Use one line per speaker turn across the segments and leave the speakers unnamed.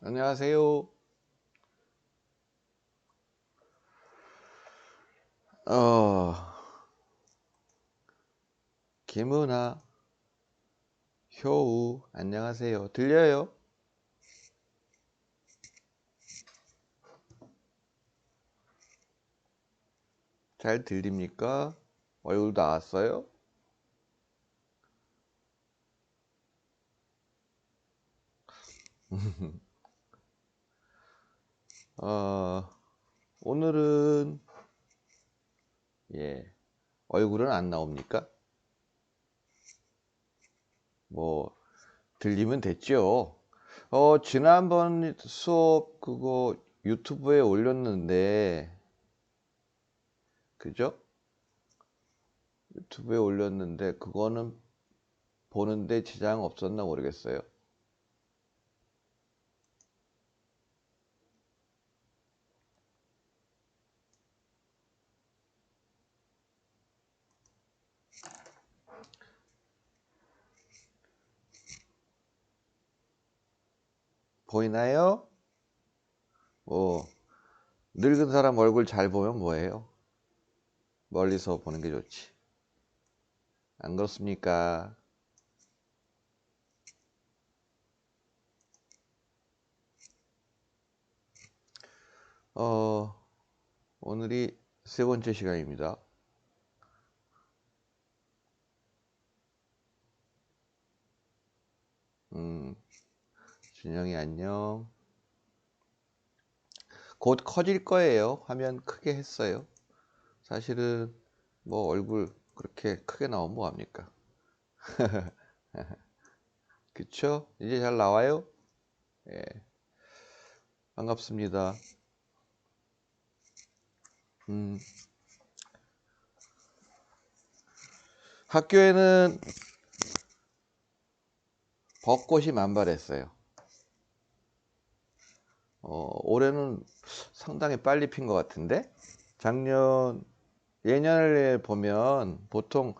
안녕하세요. 어, 김은아, 효우, 안녕하세요. 들려요? 잘 들립니까? 얼굴 나왔어요? 어, 오늘은, 예, 얼굴은 안 나옵니까? 뭐, 들리면 됐죠. 지난번 수업 그거 유튜브에 올렸는데, 그죠? 유튜브에 올렸는데, 그거는 보는데 지장 없었나 모르겠어요. 보이나요? 뭐, 늙은 사람 얼굴 잘 보면 뭐예요? 멀리서 보는 게 좋지. 안 그렇습니까? 어, 오늘이 세 번째 시간입니다. 음, 준영이 안녕. 곧 커질 거예요. 화면 크게 했어요. 사실은 뭐 얼굴 그렇게 크게 나오면 뭐 합니까? 그쵸? 이제 잘 나와요? 예, 반갑습니다. 음, 학교에는 벚꽃이 만발했어요. 올해는 상당히 빨리 핀 것 같은데? 예년에 보면 보통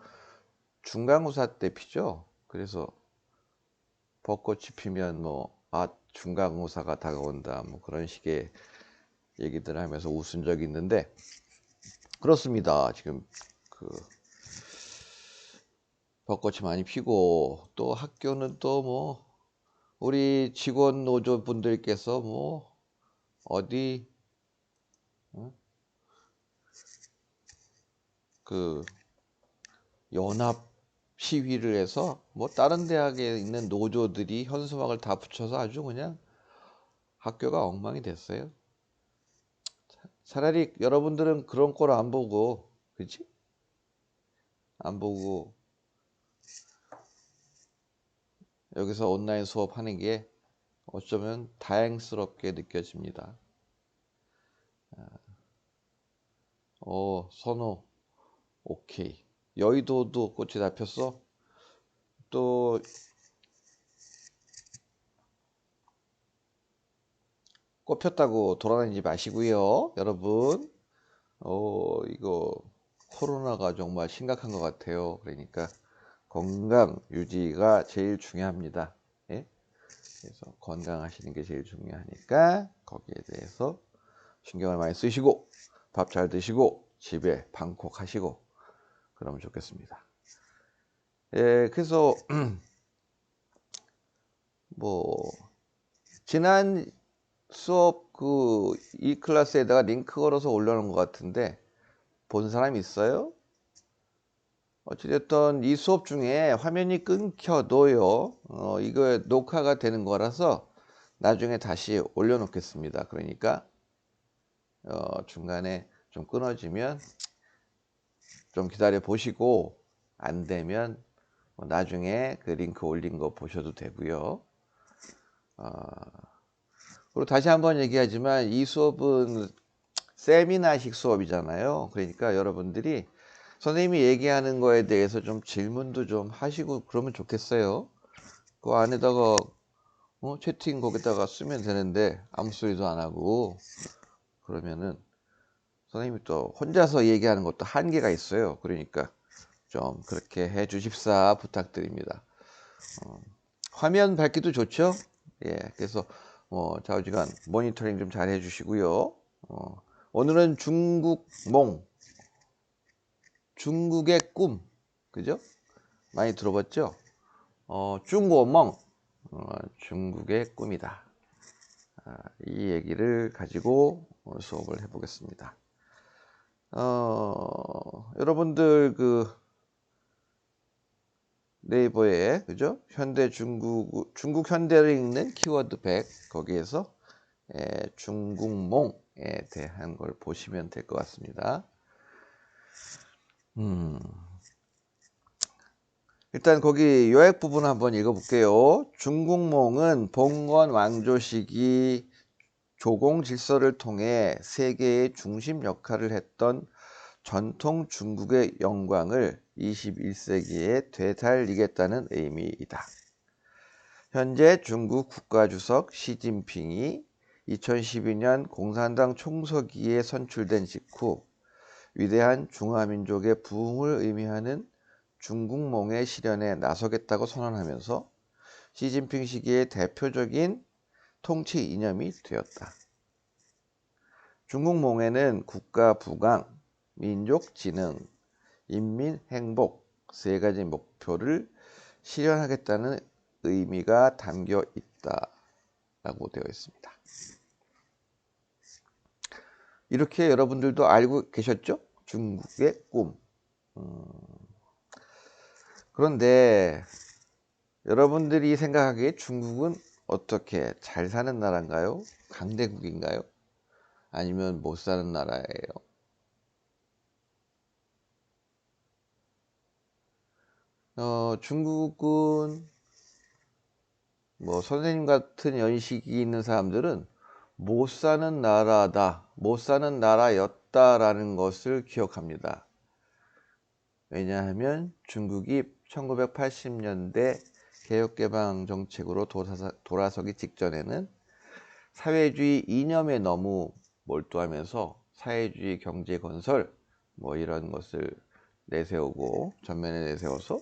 중간고사 때 피죠. 그래서 벚꽃이 피면 중간고사가 다가온다 뭐 그런 식의 얘기들 하면서 웃은 적이 있는데 그렇습니다. 지금 그 벚꽃이 많이 피고 또 학교는 또 뭐 우리 직원 노조분들께서 뭐 어디 어? 그 연합 시위를 해서 뭐 다른 대학에 있는 노조들이 현수막을 다 붙여서 아주 그냥 학교가 엉망이 됐어요. 차라리 여러분들은 그런 걸 안 보고, 그치? 안 보고 여기서 온라인 수업하는 게 어쩌면 다행스럽게 느껴집니다. 선호, 오케이. 여의도도 꽃이 다 폈어? 또 꽃 폈다고 돌아다니지 마시고요, 여러분. 이거 코로나가 정말 심각한 것 같아요. 그러니까 건강 유지가 제일 중요합니다. 예? 그래서 건강하시는 게 제일 중요하니까 거기에 대해서 신경을 많이 쓰시고 밥 잘 드시고 집에 방콕하시고 그러면 좋겠습니다. 예, 그래서 뭐 지난 수업 그 이 클래스에다가 링크 걸어서 올려놓은 것 같은데 본 사람 있어요? 어찌됐든 이 수업 중에 화면이 끊겨도요, 이거 녹화가 되는 거라서 나중에 다시 올려놓겠습니다. 그러니까 중간에 좀 끊어지면 좀 기다려 보시고 안 되면 나중에 그 링크 올린 거 보셔도 되고요. 그리고 다시 한번 얘기하지만 이 수업은 세미나식 수업이잖아요. 그러니까 여러분들이 선생님이 얘기하는 거에 대해서 좀 질문도 좀 하시고 그러면 좋겠어요. 그 안에다가 채팅 거기다가 쓰면 되는데 아무 소리도 안 하고 그러면은 선생님이 또 혼자서 얘기하는 것도 한계가 있어요. 그러니까 좀 그렇게 해 주십사 부탁드립니다. 화면 밝기도 좋죠? 예, 그래서 좌우지간 모니터링 좀 잘 해주시고요. 오늘은 중국몽, 중국의 꿈, 그죠? 많이 들어봤죠? 중국몽, 중국의 꿈이다. 이 얘기를 가지고 오늘 수업을 해보겠습니다. 여러분들 그 네이버에 그죠? 현대 중국 현대를 읽는 키워드 100 거기에서 중국몽에 대한 걸 보시면 될 것 같습니다. 일단 거기 요약 부분 한번 읽어볼게요. 중국몽은 봉건 왕조 시기 조공 질서를 통해 세계의 중심 역할을 했던 전통 중국의 영광을 21세기에 되살리겠다는 의미이다. 현재 중국 국가주석 시진핑이 2012년 공산당 총서기에 선출된 직후 위대한 중화민족의 부흥을 의미하는 중국몽의 실현에 나서겠다고 선언하면서 시진핑 시기의 대표적인 통치 이념이 되었다. 중국몽에는 국가 부강, 민족 진흥, 인민 행복 세 가지 목표를 실현하겠다는 의미가 담겨 있다라고 되어 있습니다. 이렇게 여러분들도 알고 계셨죠? 중국의 꿈. 그런데 여러분들이 생각하기에 중국은 어떻게 잘 사는 나라인가요? 강대국인가요? 아니면 못 사는 나라예요? 중국은 뭐 선생님 같은 연식이 있는 사람들은 못 사는 나라다, 못 사는 나라였다라는 것을 기억합니다. 왜냐하면 중국이 1980년대 개혁개방 정책으로 돌아서기 직전에는 사회주의 이념에 너무 몰두하면서 사회주의 경제 건설 뭐 이런 것을 내세우고 전면에 내세워서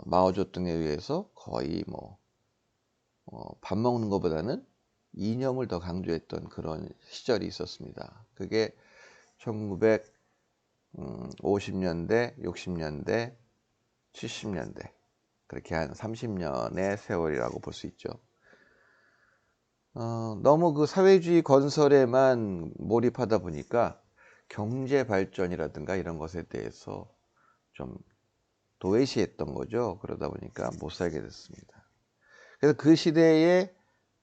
마오쩌둥에 의해서 거의 뭐 밥 먹는 것보다는 이념을 더 강조했던 그런 시절이 있었습니다. 그게 1950년대, 60년대, 70년대 그렇게 한 30년의 세월이라고 볼 수 있죠. 너무 그 사회주의 건설에만 몰입하다 보니까 경제 발전이라든가 이런 것에 대해서 좀 도외시했던 거죠. 그러다 보니까 못 살게 됐습니다. 그래서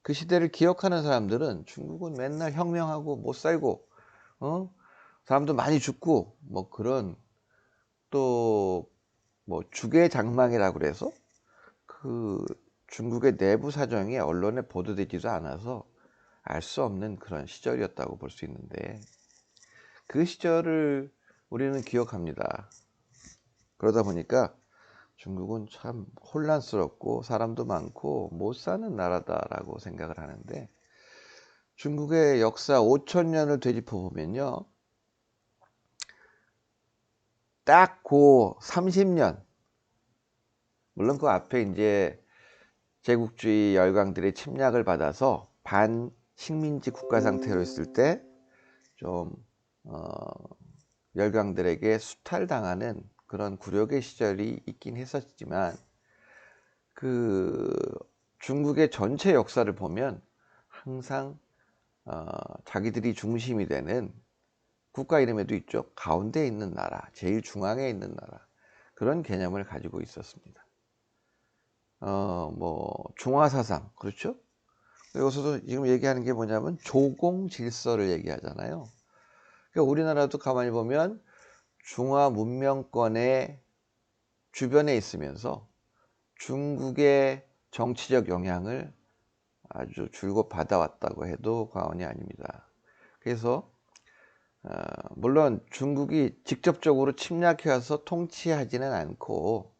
그 시대를 기억하는 사람들은 중국은 맨날 혁명하고 못 살고, 사람도 많이 죽고, 뭐 그런 또 뭐 주계장망이라고 그래서 그 중국의 내부 사정이 언론에 보도되지도 않아서 알 수 없는 그런 시절이었다고 볼 수 있는데 그 시절을 우리는 기억합니다. 그러다 보니까 중국은 참 혼란스럽고 사람도 많고 못 사는 나라다라고 생각을 하는데 중국의 역사 5,000년을 되짚어 보면요. 딱 그 30년 물론 그 앞에 이제 제국주의 열강들의 침략을 받아서 반식민지 국가 상태로 있을 때 좀 열강들에게 수탈당하는 그런 굴욕의 시절이 있긴 했었지만 그 중국의 전체 역사를 보면 항상 자기들이 중심이 되는 국가 이름에도 있죠. 가운데 있는 나라, 제일 중앙에 있는 나라 그런 개념을 가지고 있었습니다. 뭐 중화사상 그렇죠? 여기서도 지금 얘기하는 게 뭐냐면 조공 질서를 얘기하잖아요. 그러니까 우리나라도 가만히 보면 중화 문명권의 주변에 있으면서 중국의 정치적 영향을 아주 줄곧 받아왔다고 해도 과언이 아닙니다. 그래서 물론 중국이 직접적으로 침략해 와서 통치하지는 않고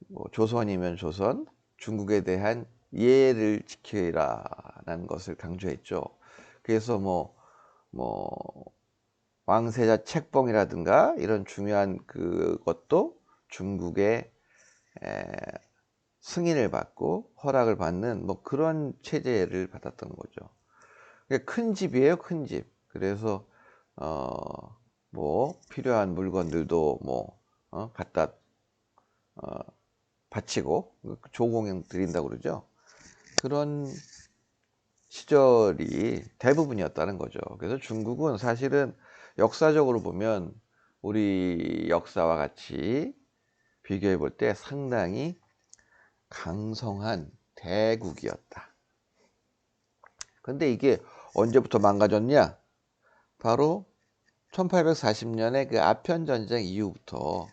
뭐 조선이면 조선, 중국에 대한 예를 지키라는 것을 강조했죠. 그래서 뭐 왕세자 책봉이라든가 이런 중요한 그것도 중국의 승인을 받고 허락을 받는 뭐 그런 체제를 받았던 거죠. 큰 집이에요, 큰 집. 그래서 뭐 필요한 물건들도 뭐 갖다 바치고 조공행 드린다고 그러죠. 그런 시절이 대부분이었다는 거죠. 그래서 중국은 사실은 역사적으로 보면 우리 역사와 같이 비교해 볼 때 상당히 강성한 대국이었다. 근데 이게 언제부터 망가졌냐? 바로 1840년에 그 아편 전쟁 이후부터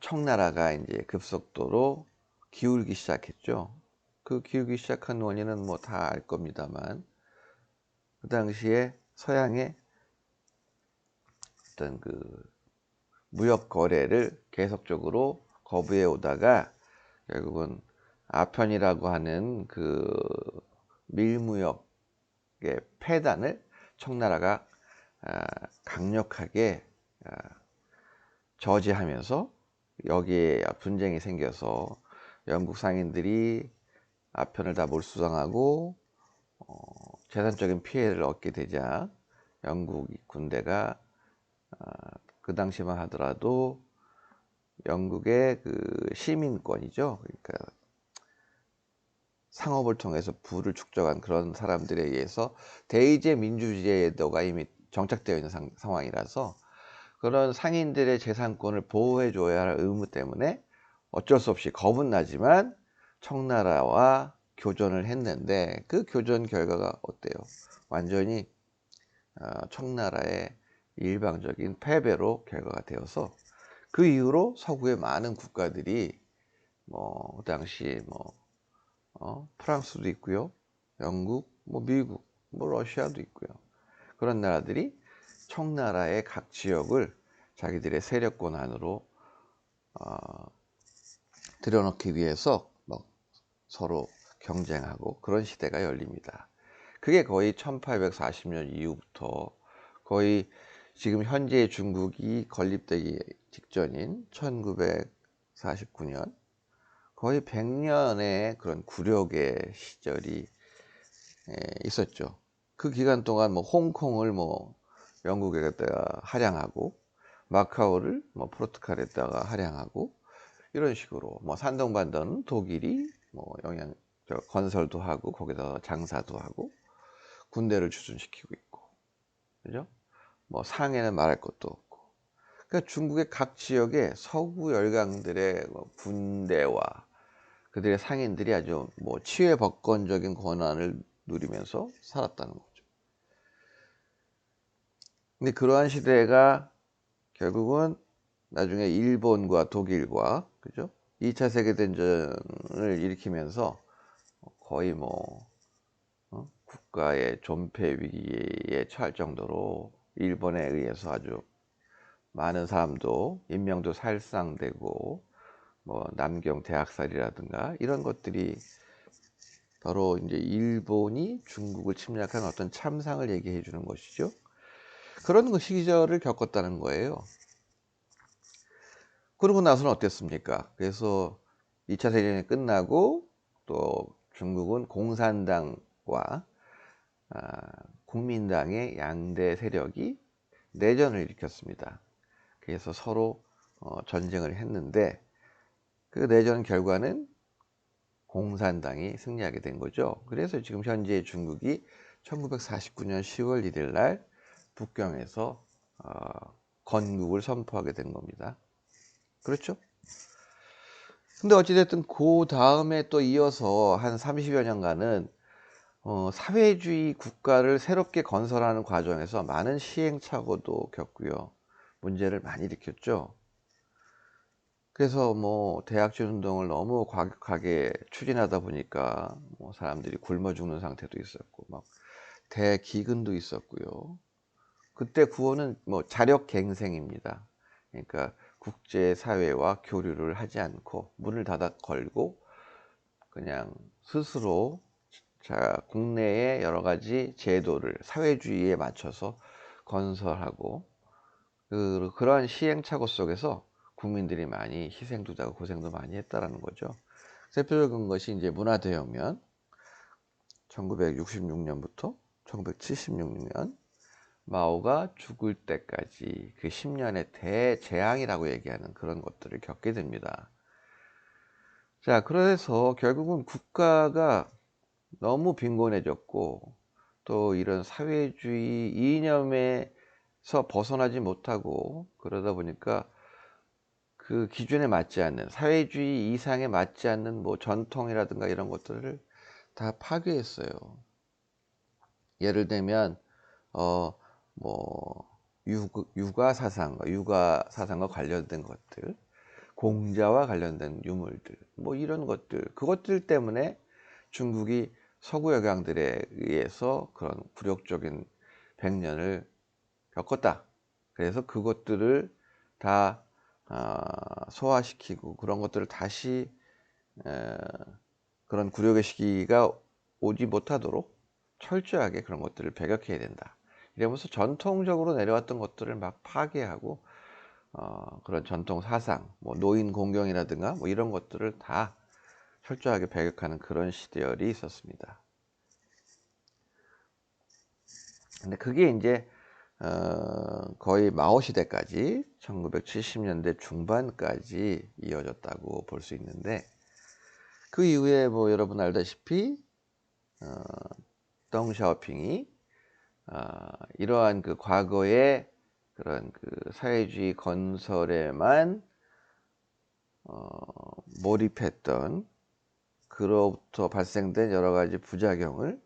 청나라가 이제 급속도로 기울기 시작했죠. 그 기울기 시작한 원인은 뭐 다 알 겁니다만, 그 당시에 서양의 어떤 그 무역 거래를 계속적으로 거부해 오다가 결국은 아편이라고 하는 그 밀무역의 폐단을 청나라가 강력하게 저지하면서 여기에 분쟁이 생겨서 영국 상인들이 아편을 다 몰수당하고 재산적인 피해를 얻게 되자 영국 군대가 그 당시만 하더라도 영국의 그 시민권이죠. 그러니까 상업을 통해서 부를 축적한 그런 사람들에 의해서 대의제 민주제도가 이미 정착되어 있는 상황이라서 그런 상인들의 재산권을 보호해 줘야 할 의무 때문에 어쩔 수 없이 겁은 나지만 청나라와 교전을 했는데 그 교전 결과가 어때요? 완전히 청나라의 일방적인 패배로 결과가 되어서 그 이후로 서구의 많은 국가들이 뭐 그 당시 뭐 프랑스도 있고요, 영국, 뭐 미국, 뭐 러시아도 있고요. 그런 나라들이 청나라의 각 지역을 자기들의 세력권 안으로 들여놓기 위해서 막 서로 경쟁하고 그런 시대가 열립니다. 그게 거의 1840년 이후부터 거의 지금 현재의 중국이 건립되기 직전인 1949년 거의 100년의 그런 굴욕의 시절이 있었죠. 그 기간 동안 뭐 홍콩을 뭐 영국에다가 할양하고 마카오를 뭐 포르투갈에다가 할양하고 이런 식으로 뭐 산동반도는 독일이 뭐 건설도 하고 거기다 장사도 하고 군대를 추진시키고 있고, 그죠? 뭐 상해는 말할 것도 없고. 그러니까 중국의 각 지역에 서구 열강들의 군대와 그들의 상인들이 아주 뭐 치외법권적인 권한을 누리면서 살았다는 거죠. 근데 그러한 시대가 결국은 나중에 일본과 독일과, 그죠? 2차 세계대전을 일으키면서 거의 뭐 국가의 존폐 위기에 처할 정도로 일본에 의해서 아주 많은 사람도 인명도 살상되고 뭐 남경 대학살이라든가 이런 것들이 바로 이제 일본이 중국을 침략한 어떤 참상을 얘기해 주는 것이죠. 그런 그 시절을 겪었다는 거예요. 그러고 나서는 어땠습니까? 그래서 2차 세계대전이 끝나고 또 중국은 공산당과 국민당의 양대 세력이 내전을 일으켰습니다. 그래서 서로 전쟁을 했는데 그 내전 결과는 공산당이 승리하게 된 거죠. 그래서 지금 현재 중국이 1949년 10월 1일 날 북경에서 건국을 선포하게 된 겁니다. 그렇죠? 근데 어찌됐든 그 다음에 또 이어서 한 30여 년간은 사회주의 국가를 새롭게 건설하는 과정에서 많은 시행착오도 겪고요. 문제를 많이 일으켰죠. 그래서 뭐 대학주 운동을 너무 과격하게 추진하다 보니까 뭐 사람들이 굶어 죽는 상태도 있었고 막 대기근도 있었고요. 그때 구호는 뭐 자력갱생입니다. 그러니까 국제사회와 교류를 하지 않고 문을 닫아 걸고 그냥 스스로 국내의 여러 가지 제도를 사회주의에 맞춰서 건설하고 그러한 시행착오 속에서 국민들이 많이 희생도 하고 고생도 많이 했다라는 거죠. 대표적인 것이 이제 문화대혁명 1966년부터 1976년 마오가 죽을 때까지 그 10년의 대재앙이라고 얘기하는 그런 것들을 겪게 됩니다. 자, 그래서 결국은 국가가 너무 빈곤해졌고 또 이런 사회주의 이념에서 벗어나지 못하고 그러다 보니까 그 기준에 맞지 않는 사회주의 이상에 맞지 않는 뭐 전통이라든가 이런 것들을 다 파괴했어요. 예를 들면 뭐 육아 사상과 관련된 것들, 공자와 관련된 유물들, 뭐 이런 것들, 그것들 때문에 중국이 서구 역량들에 의해서 그런 굴욕적인 100년을 겪었다. 그래서 그것들을 다 소화시키고 그런 것들을 다시 그런 굴욕의 시기가 오지 못하도록 철저하게 그런 것들을 배격해야 된다. 이러면서 전통적으로 내려왔던 것들을 막 파괴하고 그런 전통 사상, 뭐 노인 공경이라든가 뭐 이런 것들을 다 철저하게 배격하는 그런 시대열이 있었습니다. 근데 그게 이제 거의 마오 시대까지 1970년대 중반까지 이어졌다고 볼 수 있는데 그 이후에 뭐 여러분 알다시피 덩샤오핑이 이러한 그 과거의 그런 그 사회주의 건설에만 몰입했던 그로부터 발생된 여러 가지 부작용을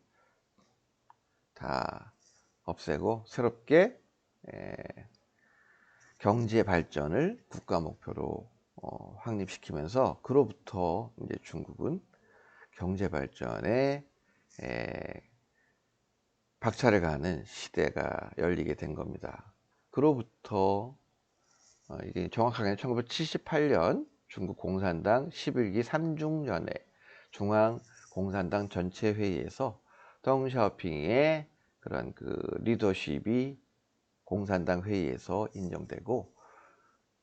다 없애고 새롭게 경제 발전을 국가 목표로 확립시키면서 그로부터 이제 중국은 경제 발전에 박차를 가하는 시대가 열리게 된 겁니다. 그로부터 이게 정확하게는 1978년 중국 공산당 11기 3중전회 중앙공산당 전체 회의에서 덩샤오핑의 그런 그 리더십이 공산당 회의에서 인정되고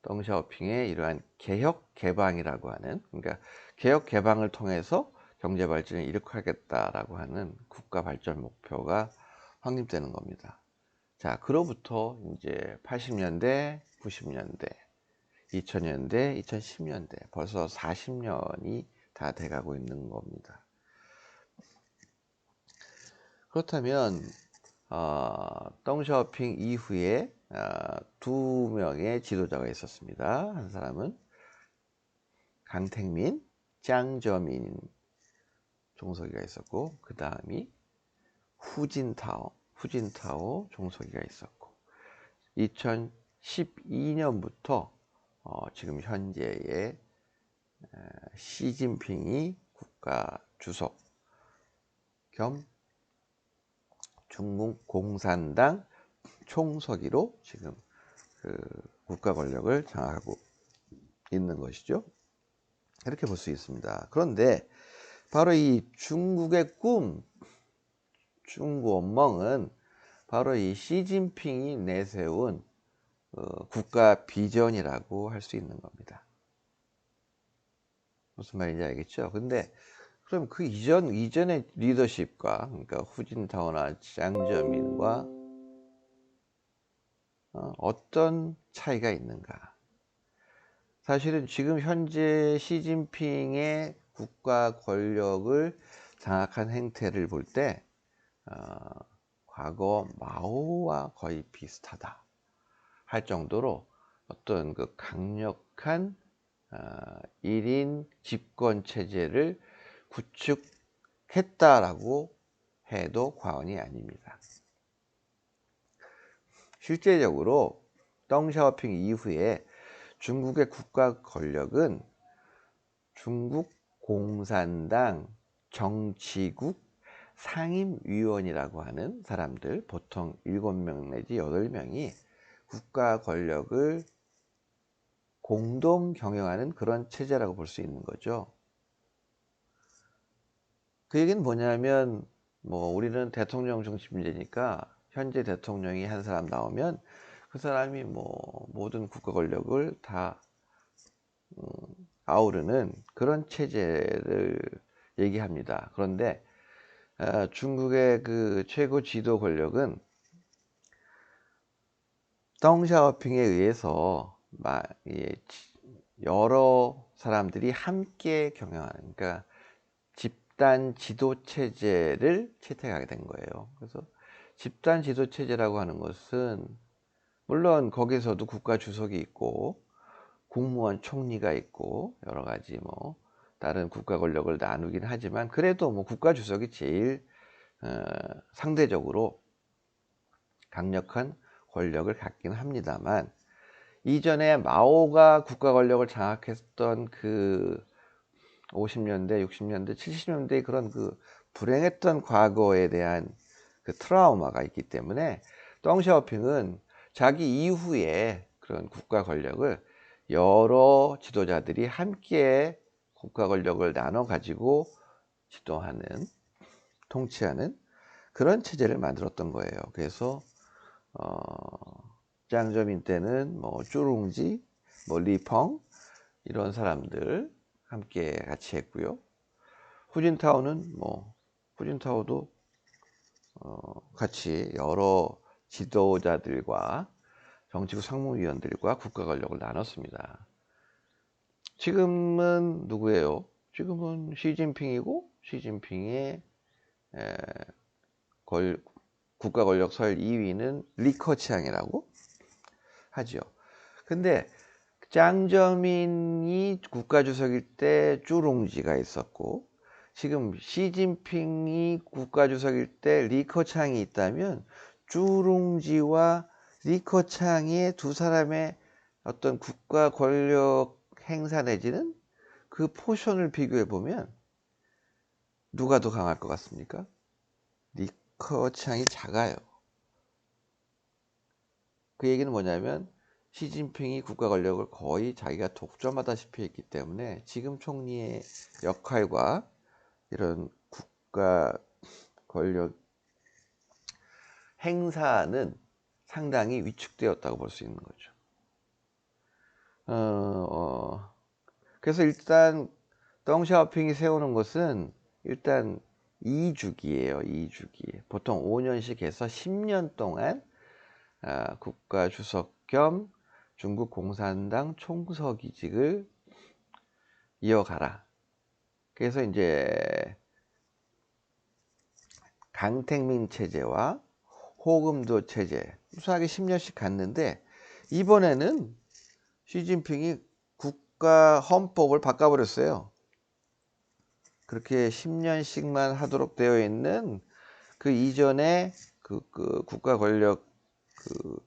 덩샤오핑의 이러한 개혁 개방이라고 하는 그러니까 개혁 개방을 통해서 경제 발전을 이룩하겠다라고 하는 국가 발전 목표가 확립되는 겁니다. 자, 그로부터 이제 80년대, 90년대, 2000년대, 2010년대 벌써 40년이 다 돼가고 있는 겁니다. 그렇다면 덩샤오핑 이후에 두 명의 지도자가 있었습니다. 한 사람은 강택민, 짱저민 종서기가 있었고 그 다음이 후진타오 종서기가 있었고 2012년부터 지금 현재의 시진핑이 국가 주석 겸 중국 공산당 총서기로 지금 그 국가 권력을 장악하고 있는 것이죠. 이렇게 볼 수 있습니다. 그런데 바로 이 중국의 꿈, 중국원멍은 바로 이 시진핑이 내세운 국가 비전이라고 할 수 있는 겁니다. 무슨 말인지 알겠죠? 근데 그럼 그 이전의 리더십과 그러니까 후진타오나 짱저민과 어떤 차이가 있는가? 사실은 지금 현재 시진핑의 국가 권력을 장악한 행태를 볼 때 과거 마오와 거의 비슷하다 할 정도로 어떤 그 강력한 1인 집권 체제를 구축했다라고 해도 과언이 아닙니다. 실제적으로 덩샤오핑 이후에 중국의 국가 권력은 중국 공산당 정치국 상임위원이라고 하는 사람들 보통 7명 내지 8명이 국가 권력을 공동 경영하는 그런 체제라고 볼 수 있는 거죠. 그 얘기는 뭐냐면 뭐 우리는 대통령 중심제니까 현재 대통령이 한 사람 나오면 그 사람이 뭐 모든 국가 권력을 다 아우르는 그런 체제를 얘기합니다. 그런데 중국의 그 최고 지도 권력은 덩샤오핑에 의해서 여러 사람들이 함께 경영하는, 그러니까 집단 지도 체제를 채택하게 된 거예요. 그래서 집단 지도 체제라고 하는 것은 물론 거기서도 국가 주석이 있고 국무원 총리가 있고 여러 가지 뭐 다른 국가 권력을 나누긴 하지만, 그래도 뭐 국가 주석이 제일 상대적으로 강력한 권력을 갖긴 합니다만, 이전에 마오가 국가 권력을 장악했던 그 50년대, 60년대, 70년대 그런 그 불행했던 과거에 대한 그 트라우마가 있기 때문에 덩샤오핑은 자기 이후에 그런 국가 권력을 여러 지도자들이 함께 국가 권력을 나눠 가지고 지도하는, 통치하는 그런 체제를 만들었던 거예요. 그래서 짱저민 때는 뭐 쭈룽지, 뭐 리펑 이런 사람들 함께 같이 했고요. 후진타오도 같이 여러 지도자들과 정치국 상무위원들과 국가 권력을 나눴습니다. 지금은 누구예요? 지금은 시진핑이고, 시진핑의 국가 권력 서열 2위는 리커치앙이라고 하죠. 근데 짱저민이 국가주석일 때 쭈룽지가 있었고, 지금 시진핑이 국가주석일 때 리커창이 있다면 쭈룽지와 리커창의 두 사람의 어떤 국가 권력 행사 내지는 그 포션을 비교해 보면 누가 더 강할 것 같습니까? 리커창이 작아요. 그 얘기는 뭐냐면 시진핑이 국가 권력을 거의 자기가 독점하다시피 했기 때문에 지금 총리의 역할과 이런 국가 권력 행사는 상당히 위축되었다고 볼 수 있는 거죠. 그래서 일단 덩샤오핑이 세우는 것은 일단 2주기예요. 2주기. 보통 5년씩 해서 10년 동안 국가 주석 겸 중국 공산당 총서기직을 이어가라. 그래서 이제 강택민 체제와 호금도 체제 수하게 10년씩 갔는데, 이번에는 시진핑이 국가 헌법을 바꿔버렸어요. 그렇게 10년씩만 하도록 되어 있는 그 이전에 그 국가 권력 그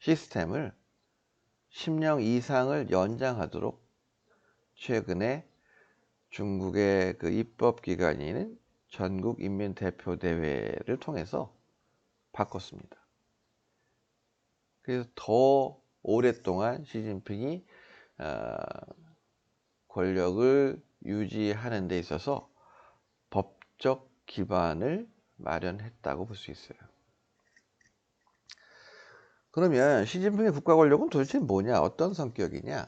시스템을 10년 이상을 연장하도록 최근에 중국의 그 입법기관인 전국인민대표대회를 통해서 바꿨습니다. 그래서 더 오랫동안 시진핑이 권력을 유지하는 데 있어서 법적 기반을 마련했다고 볼 수 있어요. 그러면 시진핑의 국가 권력은 도대체 뭐냐, 어떤 성격이냐?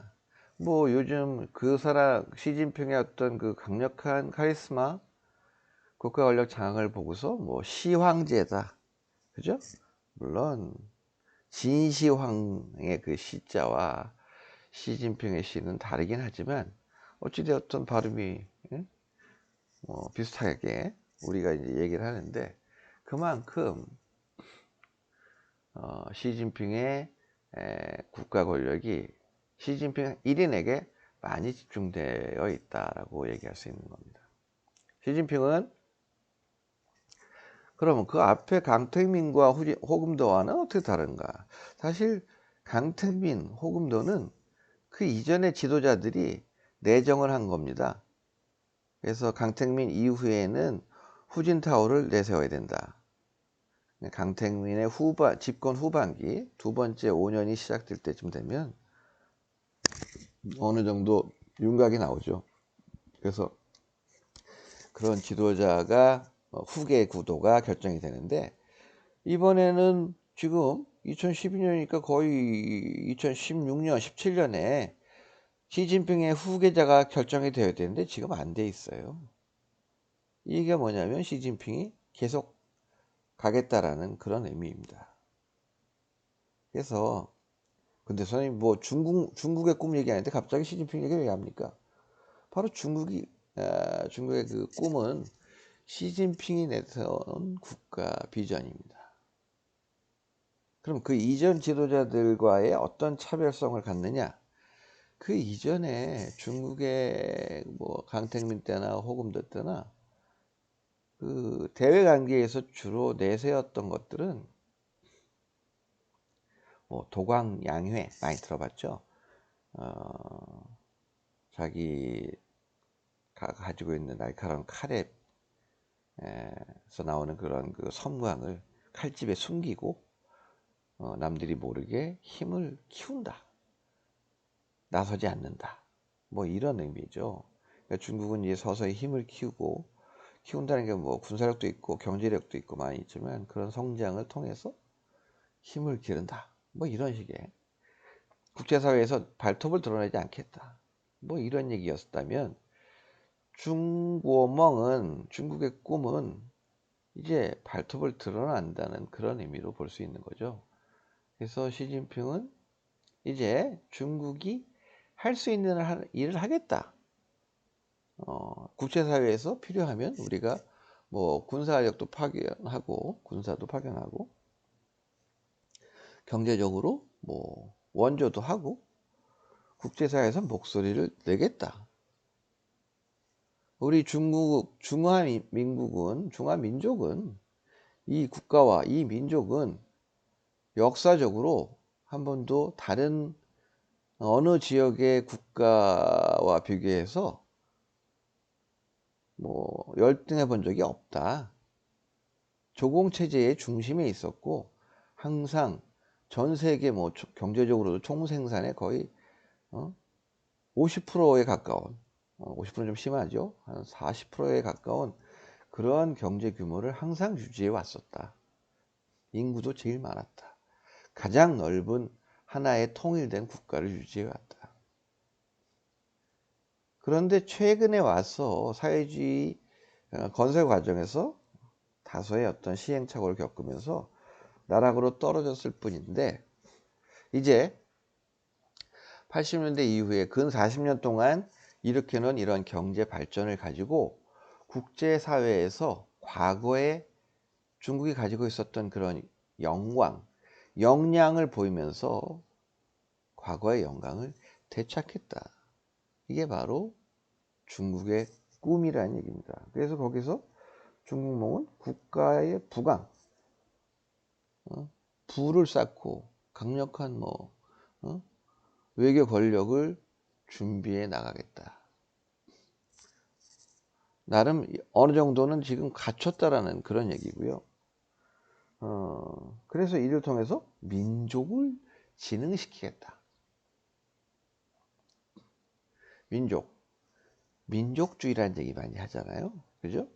뭐 요즘 그 사람 시진핑의 어떤 그 강력한 카리스마, 국가 권력 장악을 보고서 뭐 시황제다, 그죠? 물론 진시황의 그 시자와 시진핑의 시는 다르긴 하지만 어찌되었든 발음이 비슷하게 우리가 이제 얘기를 하는데, 그만큼 시진핑의 국가 권력이 시진핑 1인에게 많이 집중되어 있다라고 얘기할 수 있는 겁니다. 시진핑은 그러면 그 앞에 강택민과 호금도와는 어떻게 다른가? 사실 강택민, 호금도는 그 이전의 지도자들이 내정을 한 겁니다. 그래서 강택민 이후에는 후진타오를 내세워야 된다. 강택민의 집권 후반기 두 번째 5년이 시작될 때쯤 되면 어느 정도 윤곽이 나오죠. 그래서 그런 지도자가 후계 구도가 결정이 되는데, 이번에는 지금 2012년이니까 거의 2016년, 17년에 시진핑의 후계자가 결정이 되어야 되는데 지금 안 돼 있어요. 이게 뭐냐면 시진핑이 계속 가겠다라는 그런 의미입니다. 그래서 근데 선생님 뭐 중국의 꿈 얘기하는데 갑자기 시진핑 얘기를 왜 합니까? 바로 중국의 그 꿈은 시진핑이 내세운 국가 비전입니다. 그럼 그 이전 지도자들과의 어떤 차별성을 갖느냐? 그 이전에 중국의 뭐 강택민 때나 호금도 때나 그 대외 관계에서 주로 내세웠던 것들은 뭐 도광양회 많이 들어봤죠? 자기 가지고 있는 날카로운 칼에서 나오는 그런 그 섬광을 칼집에 숨기고 남들이 모르게 힘을 키운다. 나서지 않는다. 뭐 이런 의미죠. 그러니까 중국은 이제 서서히 힘을 키운다는 게 뭐 군사력도 있고 경제력도 있고 많이 있지만 그런 성장을 통해서 힘을 기른다. 뭐 이런 식의 국제사회에서 발톱을 드러내지 않겠다. 뭐 이런 얘기였다면 중국의 꿈은 이제 발톱을 드러난다는 그런 의미로 볼 수 있는 거죠. 그래서 시진핑은 이제 중국이 할 수 있는 일을 하겠다. 국제사회에서 필요하면 우리가 뭐 군사력도 파견하고 군사도 파견하고 경제적으로 뭐 원조도 하고 국제사회에서 목소리를 내겠다. 우리 중화민족은 이 국가와 이 민족은 역사적으로 한 번도 다른 어느 지역의 국가와 비교해서 뭐 열등해 본 적이 없다. 조공체제의 중심에 있었고 항상 전 세계 뭐 경제적으로도 총생산의 거의 50%에 가까운 50%는 좀 심하죠. 한 40%에 가까운 그런 경제 규모를 항상 유지해 왔었다. 인구도 제일 많았다. 가장 넓은 하나의 통일된 국가를 유지해 왔다. 그런데 최근에 와서 사회주의 건설 과정에서 다소의 어떤 시행착오를 겪으면서 나락으로 떨어졌을 뿐인데 이제 80년대 이후에 근 40년 동안 일으켜놓은 이런 경제 발전을 가지고 국제사회에서 과거에 중국이 가지고 있었던 그런 역량을 보이면서 과거의 영광을 되찾겠다. 이게 바로 중국의 꿈이라는 얘기입니다. 그래서 거기서 중국몽은 국가의 부강, 부를 쌓고 강력한 외교 권력을 준비해 나가겠다. 나름 어느 정도는 지금 갖췄다라는 그런 얘기고요. 그래서 이를 통해서 민족을 진흥시키겠다. 민족주의라는 얘기 많이 하잖아요. 그죠?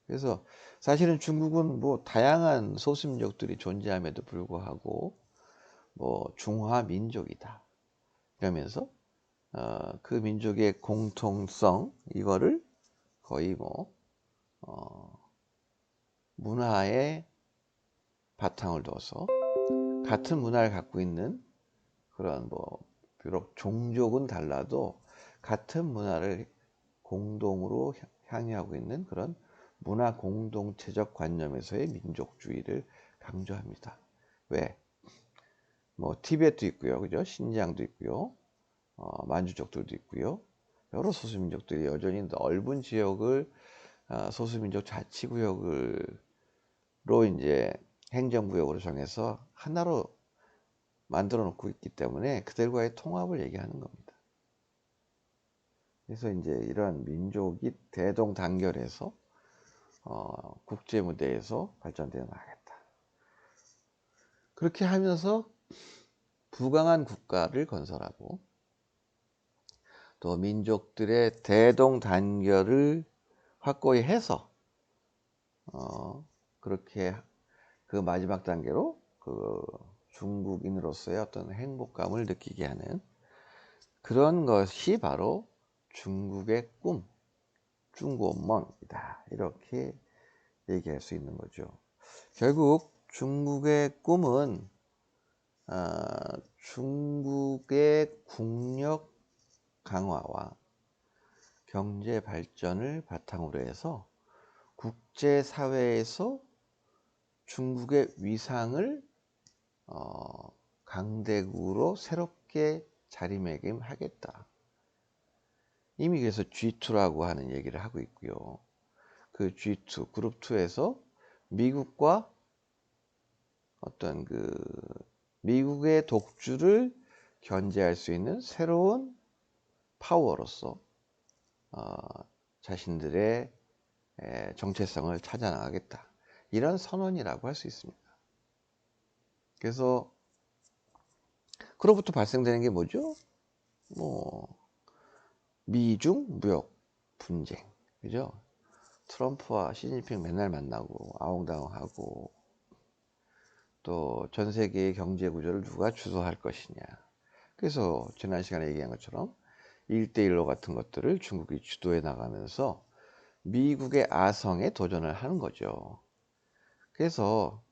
그래서 사실은 중국은 뭐 다양한 소수민족들이 존재함에도 불구하고 뭐 중화민족이다. 이러면서 그 민족의 공통성 이거를 거의 뭐 문화의 바탕을 둬서 같은 문화를 갖고 있는 그런 뭐 비록 종족은 달라도 같은 문화를 공동으로 향유하고 있는 그런 문화 공동체적 관념에서의 민족주의를 강조합니다. 왜? 뭐 티베트도 있고요, 그죠? 신장도 있고요, 만주족들도 있고요. 여러 소수민족들이 여전히 넓은 지역을 소수민족 자치구역으로 이제 행정구역으로 정해서 하나로 만들어 놓고 있기 때문에 그들과의 통합을 얘기하는 겁니다. 그래서 이제 이런 민족이 대동단결해서 국제 무대에서 발전되어 나가겠다. 그렇게 하면서 부강한 국가를 건설하고 또 민족들의 대동단결을 확고히 해서 그렇게 그 마지막 단계로 그 중국인으로서의 어떤 행복감을 느끼게 하는 그런 것이 바로 중국의 꿈, 중국夢이다. 이렇게 얘기할 수 있는 거죠. 결국 중국의 꿈은 중국의 국력 강화와 경제 발전을 바탕으로 해서 국제사회에서 중국의 위상을 강대국으로 새롭게 자리매김하겠다. 이미 그래서 G2라고 하는 얘기를 하고 있고요. 그 G2, 그룹 2에서 미국과 어떤 미국의 독주를 견제할 수 있는 새로운 파워로서 자신들의 정체성을 찾아 나가겠다. 이런 선언이라고 할 수 있습니다. 그래서 그로부터 발생되는 게 뭐죠? 미중 무역 분쟁, 그죠? 트럼프와 시진핑 맨날 만나고 아웅다웅하고 또 전 세계의 경제 구조를 누가 주도할 것이냐. 그래서 지난 시간에 얘기한 것처럼 1대1로 같은 것들을 중국이 주도해 나가면서 미국의 아성에 도전을 하는 거죠. 그래서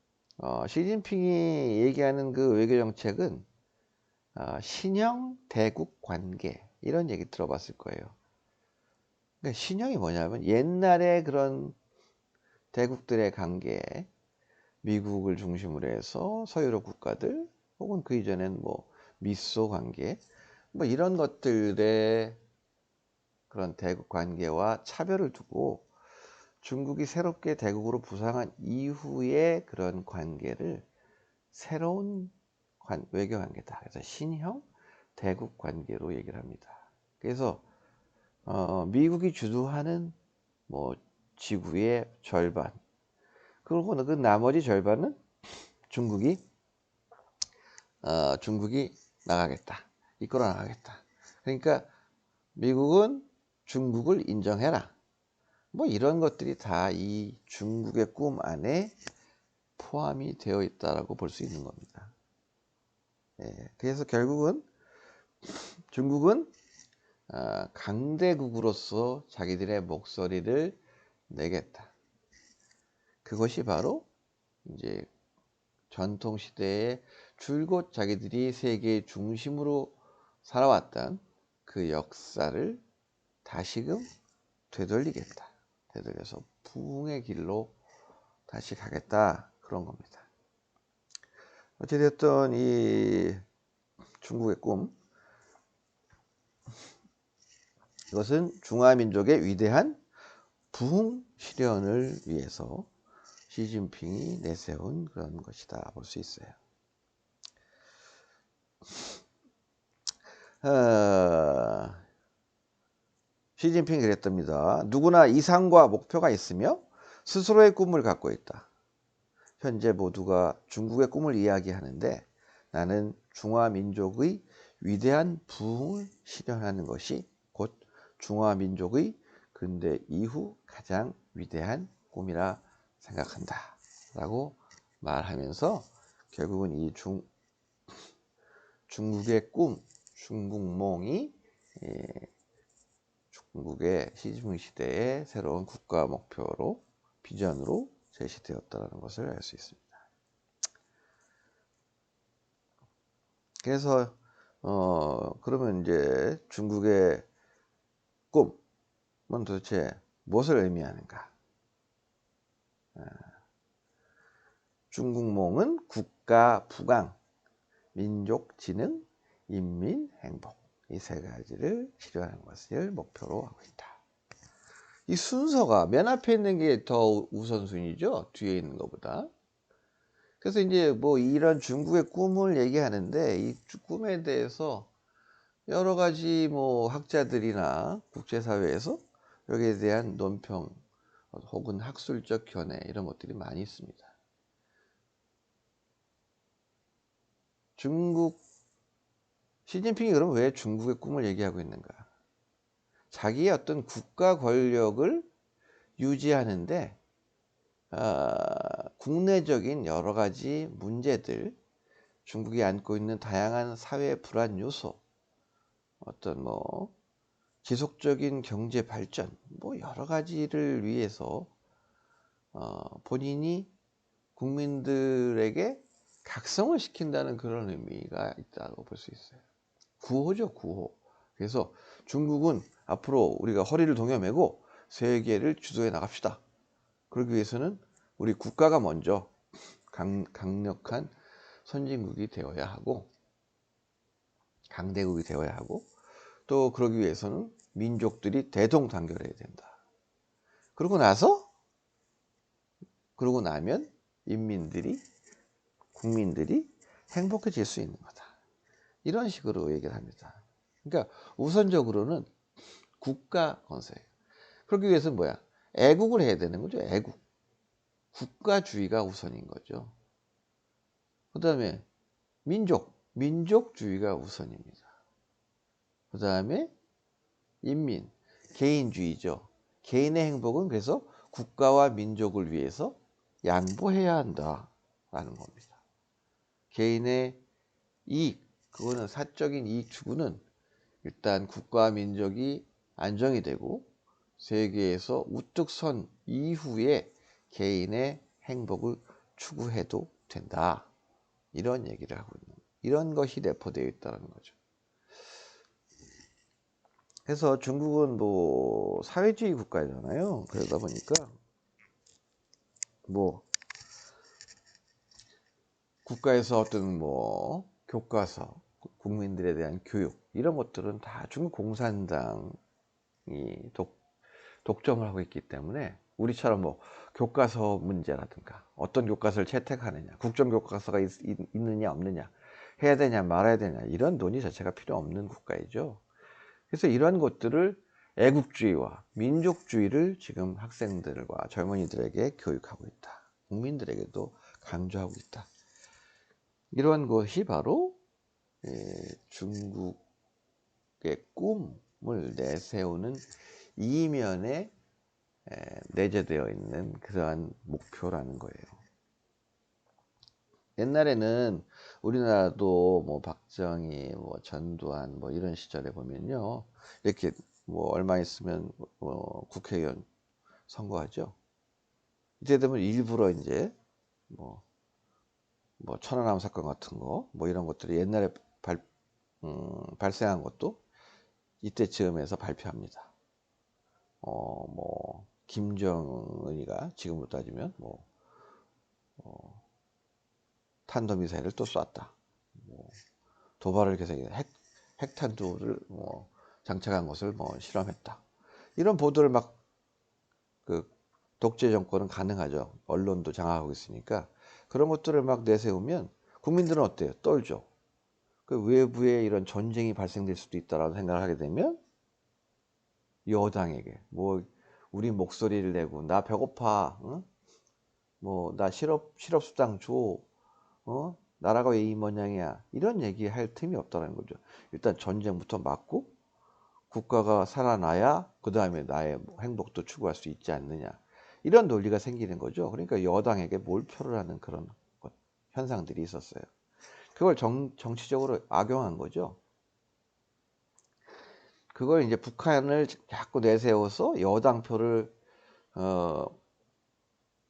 시진핑이 얘기하는 그 외교 정책은 신형 대국 관계 이런 얘기 들어봤을 거예요. 그러니까 신형이 뭐냐면 옛날에 그런 대국들의 관계, 미국을 중심으로 해서 서유럽 국가들 혹은 그 이전엔 미소 관계 이런 것들의 그런 대국 관계와 차별을 두고 중국이 새롭게 대국으로 부상한 이후의 그런 관계를 새로운 외교 관계다. 그래서 신형 대국 관계로 얘기를 합니다. 그래서 미국이 주도하는 지구의 절반, 그리고 그 나머지 절반은 중국이 나가겠다. 이끌어 나가겠다. 그러니까 미국은 중국을 인정해라. 이런 것들이 다 이 중국의 꿈 안에 포함이 되어 있다라고 볼 수 있는 겁니다. 그래서 결국은 중국은 강대국으로서 자기들의 목소리를 내겠다. 그것이 바로 이제 전통 시대에 줄곧 자기들이 세계의 중심으로 살아왔던 그 역사를 다시금 되돌리겠다. 되돌려서 부흥의 길로 다시 가겠다. 그런 겁니다. 어찌됐든 이 중국의 꿈, 이것은 중화민족의 위대한 부흥 실현을 위해서 시진핑이 내세운 그런 것이다 볼 수 있어요. 시진핑이 그랬답니다. 누구나 이상과 목표가 있으며 스스로의 꿈을 갖고 있다. 현재 모두가 중국의 꿈을 이야기하는데 나는 중화민족의 위대한 부흥을 실현하는 것이 곧 중화민족의 근대 이후 가장 위대한 꿈이라 생각한다. 라고 말하면서 결국은 이 중국의 꿈, 중국몽이 중국의 시진핑 시대의 새로운 국가 목표로 비전으로 제시되었다는 것을 알 수 있습니다. 그래서 그러면 이제 중국의 꿈은 도대체 무엇을 의미하는가? 중국몽은 국가 부강, 민족 진흥, 인민 행복 이 세 가지를 실현하는 것을 목표로 하고 있다. 이 순서가 맨 앞에 있는 게 더 우선순위죠. 뒤에 있는 것보다. 그래서 이제 이런 중국의 꿈을 얘기하는데 이 꿈에 대해서 여러 가지 학자들이나 국제사회에서 여기에 대한 논평 혹은 학술적 견해 이런 것들이 많이 있습니다. 시진핑이 그럼 왜 중국의 꿈을 얘기하고 있는가? 자기의 어떤 국가 권력을 유지하는데 국내적인 여러 가지 문제들, 중국이 안고 있는 다양한 사회 불안 요소, 어떤 뭐 지속적인 경제 발전, 뭐 여러 가지를 위해서 본인이 국민들에게 각성을 시킨다는 그런 의미가 있다고 볼 수 있어요. 구호죠, 구호. 그래서 중국은 앞으로 우리가 허리를 동여매고 세계를 주도해 나갑시다. 그러기 위해서는 우리 국가가 먼저 강력한 선진국이 되어야 하고, 강대국이 되어야 하고, 또 그러기 위해서는 민족들이 대동단결해야 된다. 그러고 나면 국민들이 행복해질 수 있는 거다. 이런 식으로 얘기를 합니다. 그러니까 우선적으로는 국가 건설이에요. 그러기 위해서는 뭐야? 애국을 해야 되는 거죠. 애국. 국가주의가 우선인 거죠. 그 다음에 민족주의가 우선입니다. 그 다음에 개인주의죠. 개인의 행복은 그래서 국가와 민족을 위해서 양보해야 한다라는 겁니다. 개인의 이익, 그거는 사적인 이익 추구는 일단 국가와 민족이 안정이 되고 세계에서 우뚝 선 이후에 개인의 행복을 추구해도 된다. 이런 얘기를 하고 있는 거예요. 이런 것이 내포되어 있다는 거죠. 그래서 중국은 뭐 사회주의 국가잖아요. 그러다 보니까 뭐 국가에서 어떤 뭐 교과서, 국민들에 대한 교육 이런 것들은 다 중국 공산당이 독점을 하고 있기 때문에 우리처럼 뭐 교과서 문제라든가 어떤 교과서를 채택하느냐, 국정교과서가 있느냐 없느냐, 해야 되냐 말아야 되냐 이런 논의 자체가 필요 없는 국가이죠. 그래서 이러한 것들을 애국주의와 민족주의를 지금 학생들과 젊은이들에게 교육하고 있다. 국민들에게도 강조하고 있다. 이러한 것이 바로 중국의 꿈을 내세우는 이면에 내재되어 있는 그러한 목표라는 거예요. 옛날에는 우리나라도 뭐 박정희, 뭐 전두환 뭐 이런 시절에 보면요, 이렇게 뭐 얼마 있으면 국회의원 선거하죠. 이때 되면 일부러 이제 뭐 천안함 사건 같은 거 뭐 이런 것들이 옛날에 발생한 것도 이때쯤에서 발표합니다. 뭐 김정은이가 지금으로 따지면 뭐 탄도미사일을 또 쐈다. 뭐 도발을 계속해 핵탄두를 뭐 장착한 것을 뭐 실험했다. 이런 보도를 막 그 독재 정권은 가능하죠. 언론도 장악하고 있으니까 그런 것들을 막 내세우면 국민들은 어때요? 떨죠. 그 외부에 이런 전쟁이 발생될 수도 있다라고 생각을 하게 되면 여당에게 뭐 우리 목소리를 내고 나 배고파, 응? 뭐 나 실업수당 줘, 나라가 왜 이 모양이야 이런 얘기할 틈이 없다는 거죠. 일단 전쟁부터 막고 국가가 살아나야 그 다음에 나의 행복도 추구할 수 있지 않느냐 이런 논리가 생기는 거죠. 그러니까 여당에게 몰표를 하는 그런 현상들이 있었어요. 그걸 정치적으로 악용한 거죠. 그걸 이제 북한을 자꾸 내세워서 여당표를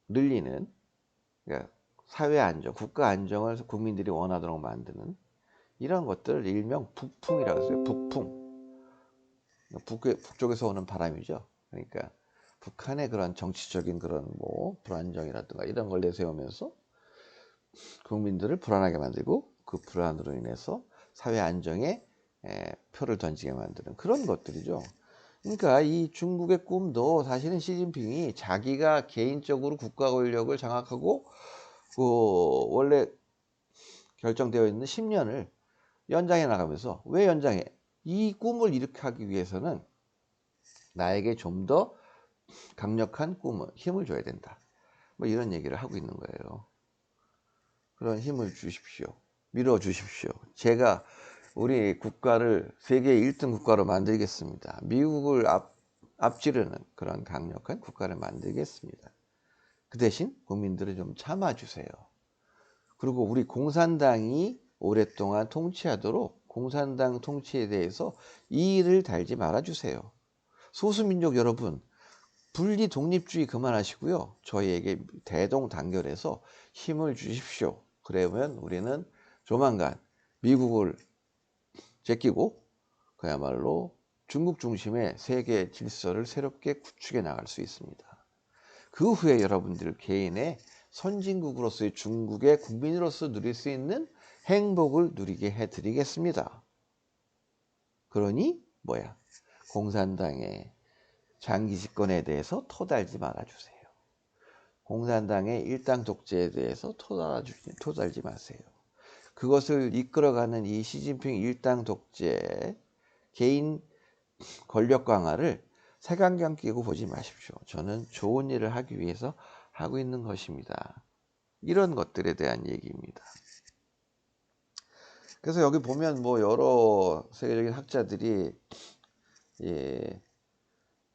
늘리는, 그러니까 사회 안정, 국가 안정을 국민들이 원하도록 만드는 이런 것들을 일명 북풍이라고 했어요. 북풍. 북쪽에서 오는 바람이죠. 그러니까 북한의 그런 정치적인 그런 뭐 불안정이라든가 이런 걸 내세우면서 국민들을 불안하게 만들고 그 불안으로 인해서 사회 안정에 표를 던지게 만드는 그런 것들이죠. 그러니까 이 중국의 꿈도 사실은 시진핑이 자기가 개인적으로 국가 권력을 장악하고 그 원래 결정되어 있는 10년을 연장해 나가면서, 왜 연장해? 이 꿈을 이렇게 하기 위해서는 나에게 좀 더 강력한 힘을 줘야 된다. 뭐 이런 얘기를 하고 있는 거예요. 그런 힘을 주십시오. 밀어주십시오. 제가 우리 국가를 세계 1등 국가로 만들겠습니다. 미국을 앞지르는 그런 강력한 국가를 만들겠습니다. 그 대신 국민들을 좀 참아주세요. 그리고 우리 공산당이 오랫동안 통치하도록 공산당 통치에 대해서 이의를 달지 말아주세요. 소수민족 여러분, 분리 독립주의 그만하시고요. 저희에게 대동단결해서 힘을 주십시오. 그러면 우리는 조만간 미국을 제끼고 그야말로 중국 중심의 세계 질서를 새롭게 구축해 나갈 수 있습니다. 그 후에 여러분들 개인의 선진국으로서의 중국의 국민으로서 누릴 수 있는 행복을 누리게 해드리겠습니다. 그러니 뭐야? 공산당의 장기 집권에 대해서 토달지 말아주세요. 공산당의 일당 독재에 대해서 토달지 마세요. 그것을 이끌어가는 이 시진핑 일당 독재 개인 권력 강화를 색안경 끼고 보지 마십시오. 저는 좋은 일을 하기 위해서 하고 있는 것입니다. 이런 것들에 대한 얘기입니다. 그래서 여기 보면 뭐 여러 세계적인 학자들이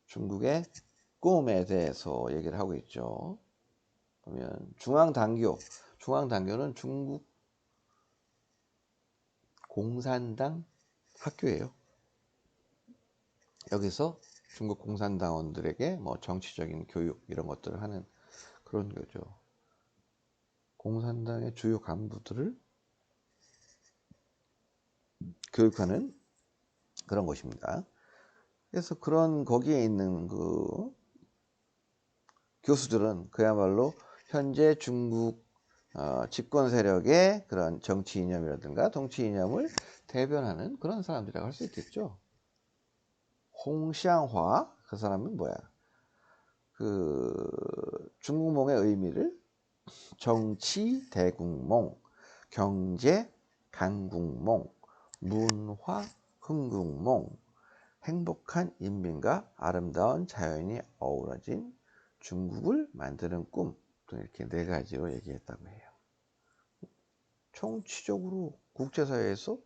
중국의 꿈에 대해서 얘기를 하고 있죠. 보면 중앙당교는 중국 공산당 학교예요. 여기서 중국 공산당원들에게 뭐 정치적인 교육 이런 것들을 하는 그런 거죠. 공산당의 주요 간부들을 교육하는 그런 곳입니다. 그래서 그런 거기에 있는 그 교수들은 그야말로 현재 중국 집권 세력의 그런 정치 이념이라든가 통치 이념을 대변하는 그런 사람들이라고 할 수 있겠죠. 홍시앙화 그 사람은 뭐야? 그 중국몽의 의미를 정치 대국몽, 경제 강국몽, 문화 흥국몽, 행복한 인민과 아름다운 자연이 어우러진 중국을 만드는 꿈, 이렇게 네 가지로 얘기했다고 해요. 총치적으로 국제사회에서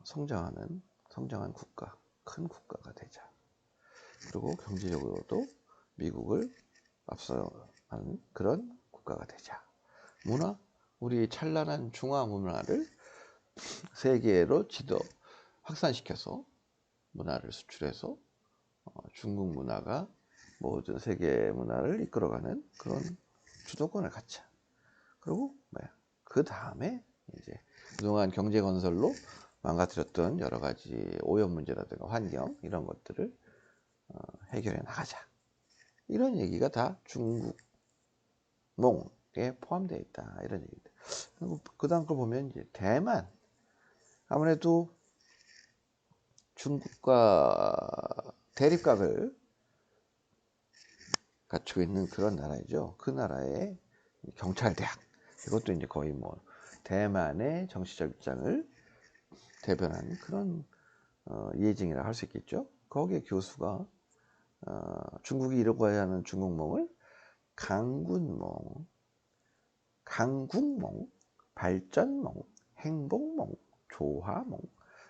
성장한 국가, 큰 국가가 되자. 그리고 경제적으로도 미국을 앞서가는 그런 국가가 되자. 우리 찬란한 중화 문화를 세계로 확산시켜서 문화를 수출해서 중국 문화가 모든 세계 문화를 이끌어가는 그런 주도권을 갖자. 그리고 그 다음에 이제 그동안 경제 건설로 망가뜨렸던 여러 가지 오염 문제라든가 환경 이런 것들을 해결해 나가자. 이런 얘기가 다 중국몽에 포함되어 있다. 이런 얘기들. 그리고 그 다음 걸 보면 이제 대만. 아무래도 중국과 대립각을 갖추고 있는 그런 나라이죠. 그 나라의 경찰대학. 이것도 이제 거의 뭐 대만의 정치적 입장을 대변하는 그런 예증이라 할 수 있겠죠. 거기에 교수가 중국이 이루고자 하는 중국몽을 강군몽, 강국몽, 발전몽, 행복몽, 조화몽,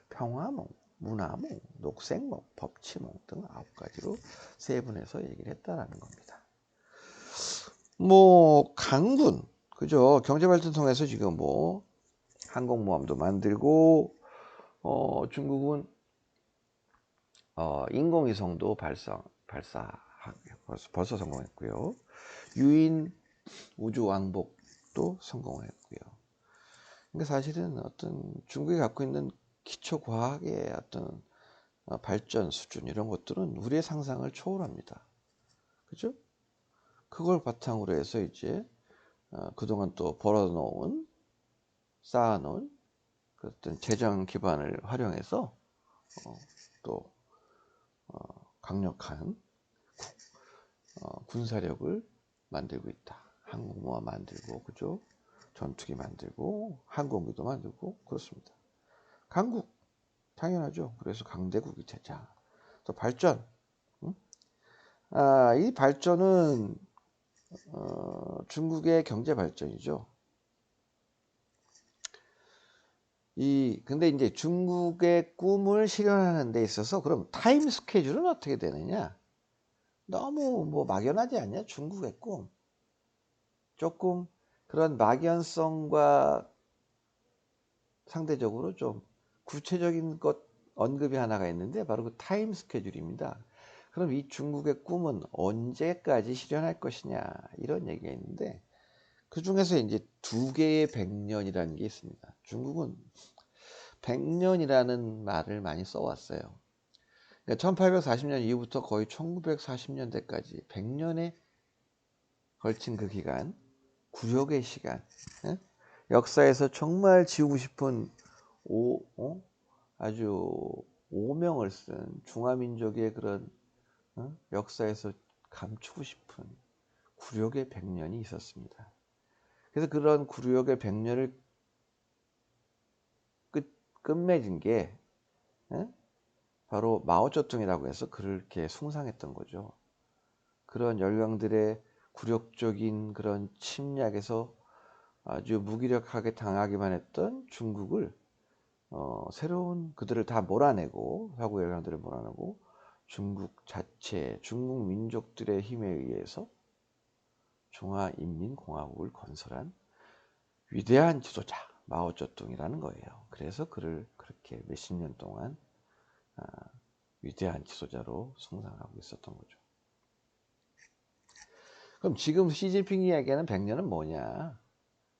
평화몽, 문화몽, 녹색몽, 법치몽 등 9가지로 세분해서 얘기를 했다라는 겁니다. 뭐 강군, 그죠? 경제발전 통해서 지금 뭐 항공모함도 만들고 중국은 인공위성도 벌써 성공했고요. 유인 우주 왕복도 성공했고요. 그러니까 사실은 어떤 중국이 갖고 있는 기초 과학의 어떤 발전 수준 이런 것들은 우리의 상상을 초월합니다. 그죠? 그걸 바탕으로 해서 이제 그동안 또 쌓아놓은 그 어떤 재정 기반을 활용해서 또 강력한 군사력을 만들고 있다. 항공모함 만들고, 그죠? 전투기 만들고, 항공기도 만들고, 그렇습니다. 강국, 당연하죠. 그래서 강대국이 되자. 또 발전. 이 발전은 중국의 경제 발전이죠. 근데 이제 중국의 꿈을 실현하는 데 있어서 그럼 타임 스케줄은 어떻게 되느냐? 너무 뭐 막연하지 않냐? 중국의 꿈. 조금 그런 막연성과 상대적으로 좀 구체적인 것 언급이 하나가 있는데 바로 그 타임 스케줄입니다. 그럼 이 중국의 꿈은 언제까지 실현할 것이냐 이런 얘기가 있는데 그 중에서 이제 두 개의 100년이라는 게 있습니다. 중국은 100년이라는 말을 많이 써왔어요. 그러니까 1840년 이후부터 거의 1940년대까지 100년에 걸친 그 기간, 굴욕의 시간, 예? 역사에서 정말 지우고 싶은 아주 오명을 쓴 중화민족의 그런 역사에서 감추고 싶은 굴욕의 100년이 있었습니다. 그래서 그런 굴욕의 100년을 끝맺은 게 바로 마오쩌둥이라고 해서 그렇게 숭상했던 거죠. 그런 열강들의 굴욕적인 그런 침략에서 아주 무기력하게 당하기만 했던 중국을 새로운 그들을 다 몰아내고 서구 열강들을 몰아내고 중국 자체, 중국 민족들의 힘에 의해서 중화인민공화국을 건설한 위대한 지도자 마오쩌둥이라는 거예요. 그래서 그를 그렇게 몇십 년 동안 위대한 지도자로 숭상하고 있었던 거죠. 그럼 지금 시진핑이 이야기하는 100년은 뭐냐?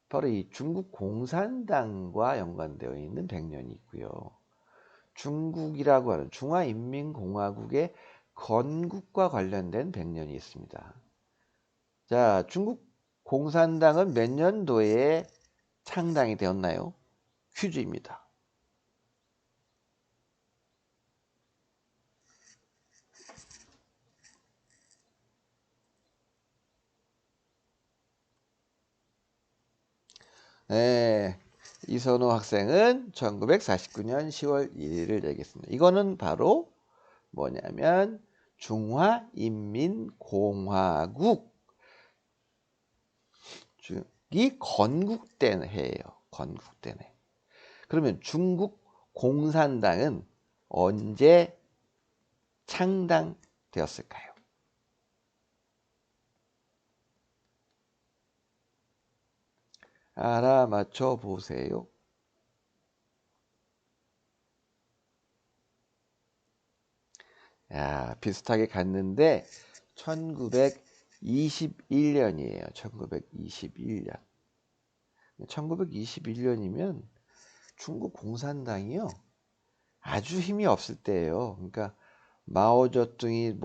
바로 이 중국 공산당과 연관되어 있는 100년이 있고요. 중국이라고 하는 중화인민공화국의 건국과 관련된 100년이 있습니다. 자, 중국 공산당은 몇 년도에 창당이 되었나요? 퀴즈입니다. 네, 이선호 학생은 1949년 10월 1일을 얘기했습니다. 이거는 바로 뭐냐면 중화인민공화국이 건국된 해예요. 건국된 해. 그러면 중국 공산당은 언제 창당되었을까요? 알아맞혀 보세요. 야, 비슷하게 갔는데 1921년이에요. 1921년. 1921년이면 중국 공산당이요. 아주 힘이 없을 때예요. 그러니까 마오쩌둥이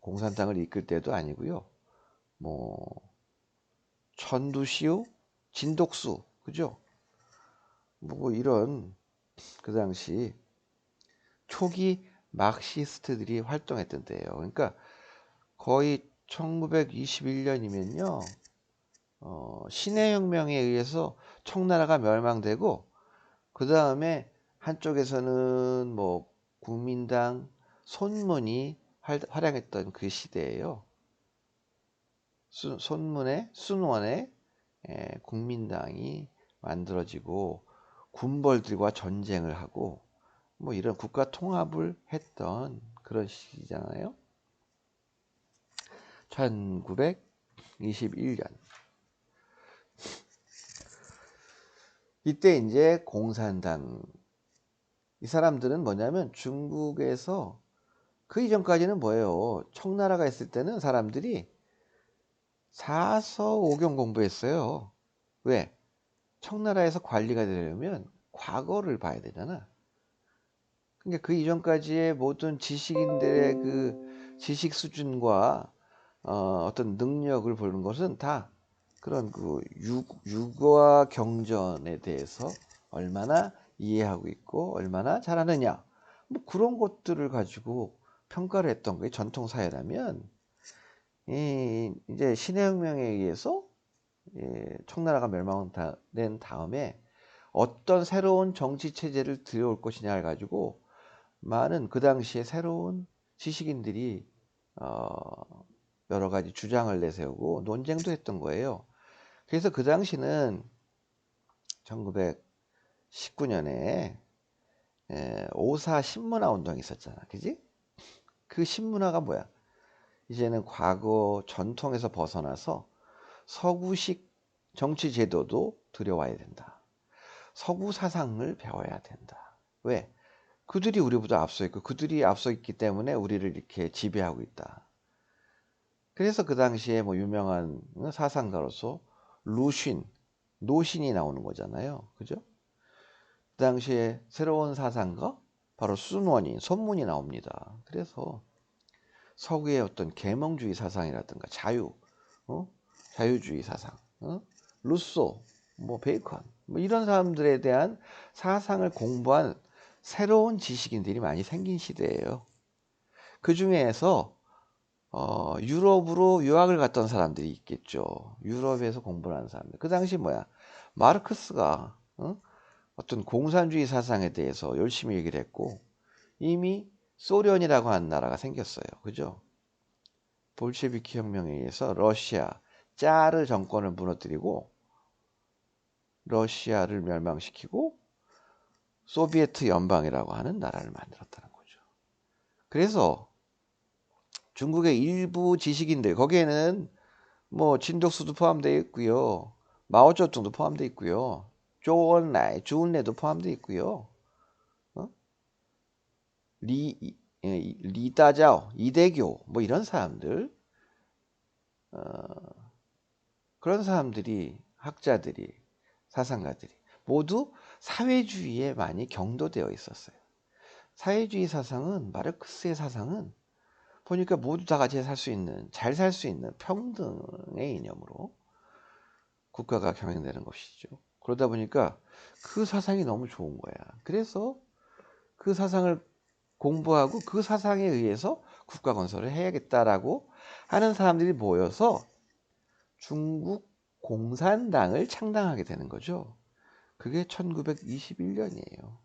공산당을 이끌 때도 아니고요. 뭐 천두시우, 진독수, 그죠? 뭐 이런 그 당시 초기 막시스트들이 활동했던 때예요. 그러니까 거의 1921년이면요. 신해혁명에 의해서 청나라가 멸망되고 그 다음에 한쪽에서는 뭐 국민당 손문이 활약했던 그 시대예요. 손문의 순원의 국민당이 만들어지고 군벌들과 전쟁을 하고 뭐 이런 국가 통합을 했던 그런 시기잖아요. 1921년. 이때 이제 공산당 이 사람들은 뭐냐면 중국에서 그 이전까지는 뭐예요? 청나라가 있을 때는 사람들이 사서오경 공부했어요. 왜? 청나라에서 관리가 되려면 과거를 봐야 되잖아. 그러니까 그 이전까지의 모든 지식인들의 그 지식 수준과 어떤 능력을 보는 것은 다 그런 그 유과 경전에 대해서 얼마나 이해하고 있고 얼마나 잘하느냐 뭐 그런 것들을 가지고 평가를 했던 게 전통 사회라면 이제 신해혁명에 의해서 청나라가 멸망된 다음에 어떤 새로운 정치 체제를 들여올 것이냐를 가지고 많은 그 당시에 새로운 지식인들이 여러 가지 주장을 내세우고 논쟁도 했던 거예요. 그래서 그 당시는 1919년에 오사 신문화 운동이 있었잖아. 그지? 그 신문화가 뭐야? 이제는 과거 전통에서 벗어나서 서구식 정치 제도도 들여와야 된다. 서구 사상을 배워야 된다. 왜? 그들이 우리보다 앞서 있고 그들이 앞서 있기 때문에 우리를 이렇게 지배하고 있다. 그래서 그 당시에 뭐 유명한 사상가로서 노신이 나오는 거잖아요. 그죠? 그 당시에 새로운 사상가 바로 순원이 손문이 나옵니다. 그래서 서구의 어떤 계몽주의 사상이라든가 자유주의 사상, 루소, 뭐 베이컨, 뭐 이런 사람들에 대한 사상을 공부한 새로운 지식인들이 많이 생긴 시대예요. 그 중에서 유럽으로 유학을 갔던 사람들이 있겠죠. 유럽에서 공부를 하는 사람들. 그 당시 뭐야? 마르크스가 어떤 공산주의 사상에 대해서 열심히 얘기를 했고 이미 소련이라고 하는 나라가 생겼어요. 그죠? 볼셰비키 혁명에 의해서 러시아 짜르 정권을 무너뜨리고 러시아를 멸망시키고 소비에트 연방이라고 하는 나라를 만들었다는 거죠. 그래서 중국의 일부 지식인들 거기에는 뭐 진덕수도 포함되어 있고요. 마오쩌둥도 포함되어 있고요. 조언라이, 주은래도 포함되어 있고요. 어? 리다자오, 이대교 뭐 이런 사람들 그런 사람들이 학자들이 사상가들이 모두 사회주의에 많이 경도되어 있었어요. 사회주의 사상은 마르크스의 사상은 보니까 모두 다 같이 잘 살 수 있는 평등의 이념으로 국가가 경영되는 것이죠. 그러다 보니까 그 사상이 너무 좋은 거야. 그래서 그 사상을 공부하고 그 사상에 의해서 국가 건설을 해야겠다라고 하는 사람들이 모여서 중국 공산당을 창당하게 되는 거죠. 그게 1921년이에요.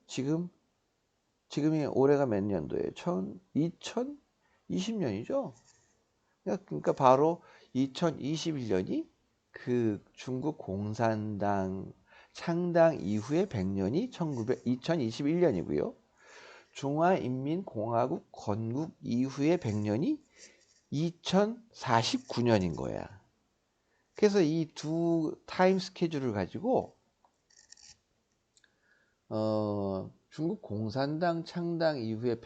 지금이 올해가 몇 년도예요? 2020년이죠. 그러니까 바로 2021년이 그 중국 공산당 창당 이후의 100년이 2021년이고요. 중화인민공화국 건국 이후의 100년이 2049년인 거야. 그래서 이 두 타임 스케줄을 가지고 중국 공산당 창당 이후의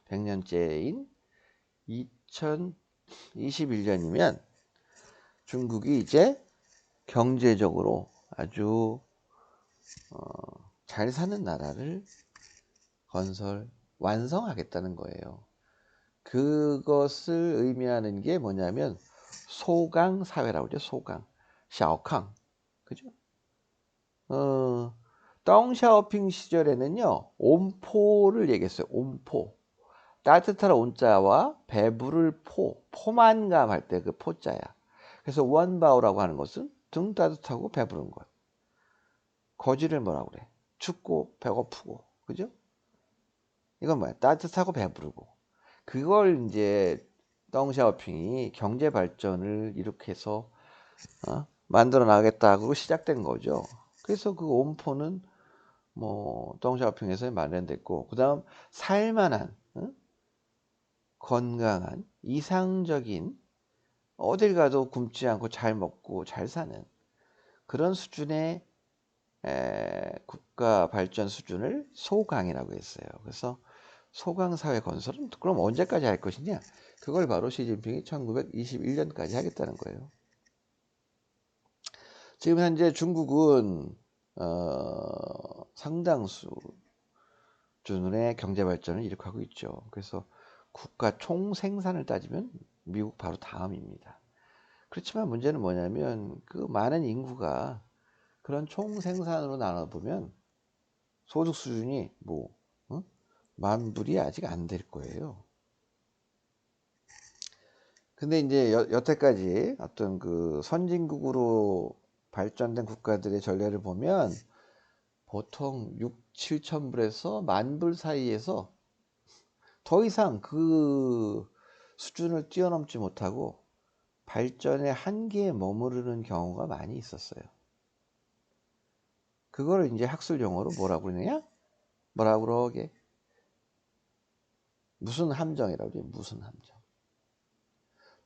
100년째인 2021년이면 중국이 이제 경제적으로 아주 잘 사는 나라를 완성하겠다는 거예요. 그것을 의미하는 게 뭐냐면 소강 사회라고 그러죠. 소강, 샤오캉, 그죠? 덩샤오핑 시절에는요 온포를 얘기했어요. 온포, 따뜻한 온자와 배부를 포만감 할 때 그 포자야. 그래서 원바오라고 하는 것은 등 따뜻하고 배부른 것. 거지를 뭐라고 그래? 춥고 배고프고, 그죠? 이건 뭐야? 따뜻하고 배부르고. 그걸 이제 덩샤오핑이 경제 발전을 일으켜서 만들어 나가겠다고 시작된 거죠. 그래서 그 온포는 뭐 덩샤오핑에서 마련됐고, 그다음 살만한 건강한 이상적인 어딜 가도 굶지 않고 잘 먹고 잘 사는 그런 수준의 국가 발전 수준을 소강이라고 했어요. 그래서 소강 사회 건설은 그럼 언제까지 할 것이냐? 그걸 바로 시진핑이 1921년까지 하겠다는 거예요. 지금 현재 중국은 상당수 수준의 경제 발전을 일으키고 있죠. 그래서 국가 총생산을 따지면 미국 바로 다음입니다. 그렇지만 문제는 뭐냐면 그 많은 인구가 그런 총생산으로 나눠보면 소득 수준이 만불이 아직 안 될 거예요. 근데 이제 여태까지 어떤 그 선진국으로 발전된 국가들의 전례를 보면 보통 6, 7천 불에서 10,000불 사이에서 더 이상 그 수준을 뛰어넘지 못하고 발전의 한계에 머무르는 경우가 많이 있었어요. 그거를 이제 학술 용어로 뭐라고 그러느냐? 뭐라고 그러게? 무슨 함정이라고 그래요? 무슨 함정.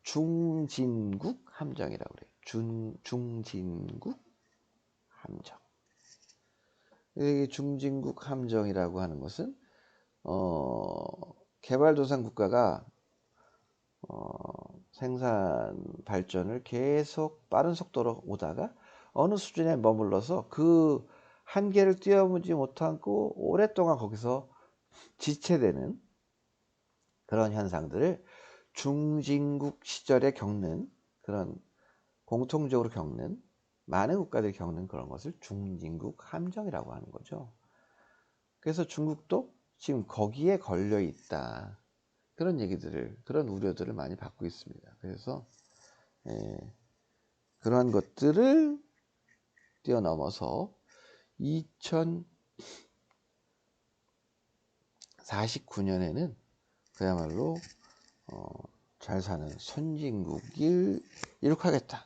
중진국 함정이라고 그래요. 중진국 함정. 이 중진국 함정이라고 하는 것은 개발도상 국가가 생산 발전을 계속 빠른 속도로 오다가 어느 수준에 머물러서 그 한계를 뛰어넘지 못하고 오랫동안 거기서 지체되는 그런 현상들을 중진국 시절에 겪는, 그런 공통적으로 겪는, 많은 국가들이 겪는 그런 것을 중진국 함정이라고 하는 거죠. 그래서 중국도 지금 거기에 걸려 있다, 그런 얘기들을, 그런 우려들을 많이 받고 있습니다. 그래서 그러한 것들을 뛰어넘어서 2049년에는 그야말로 잘 사는 선진국을 이룩하겠다,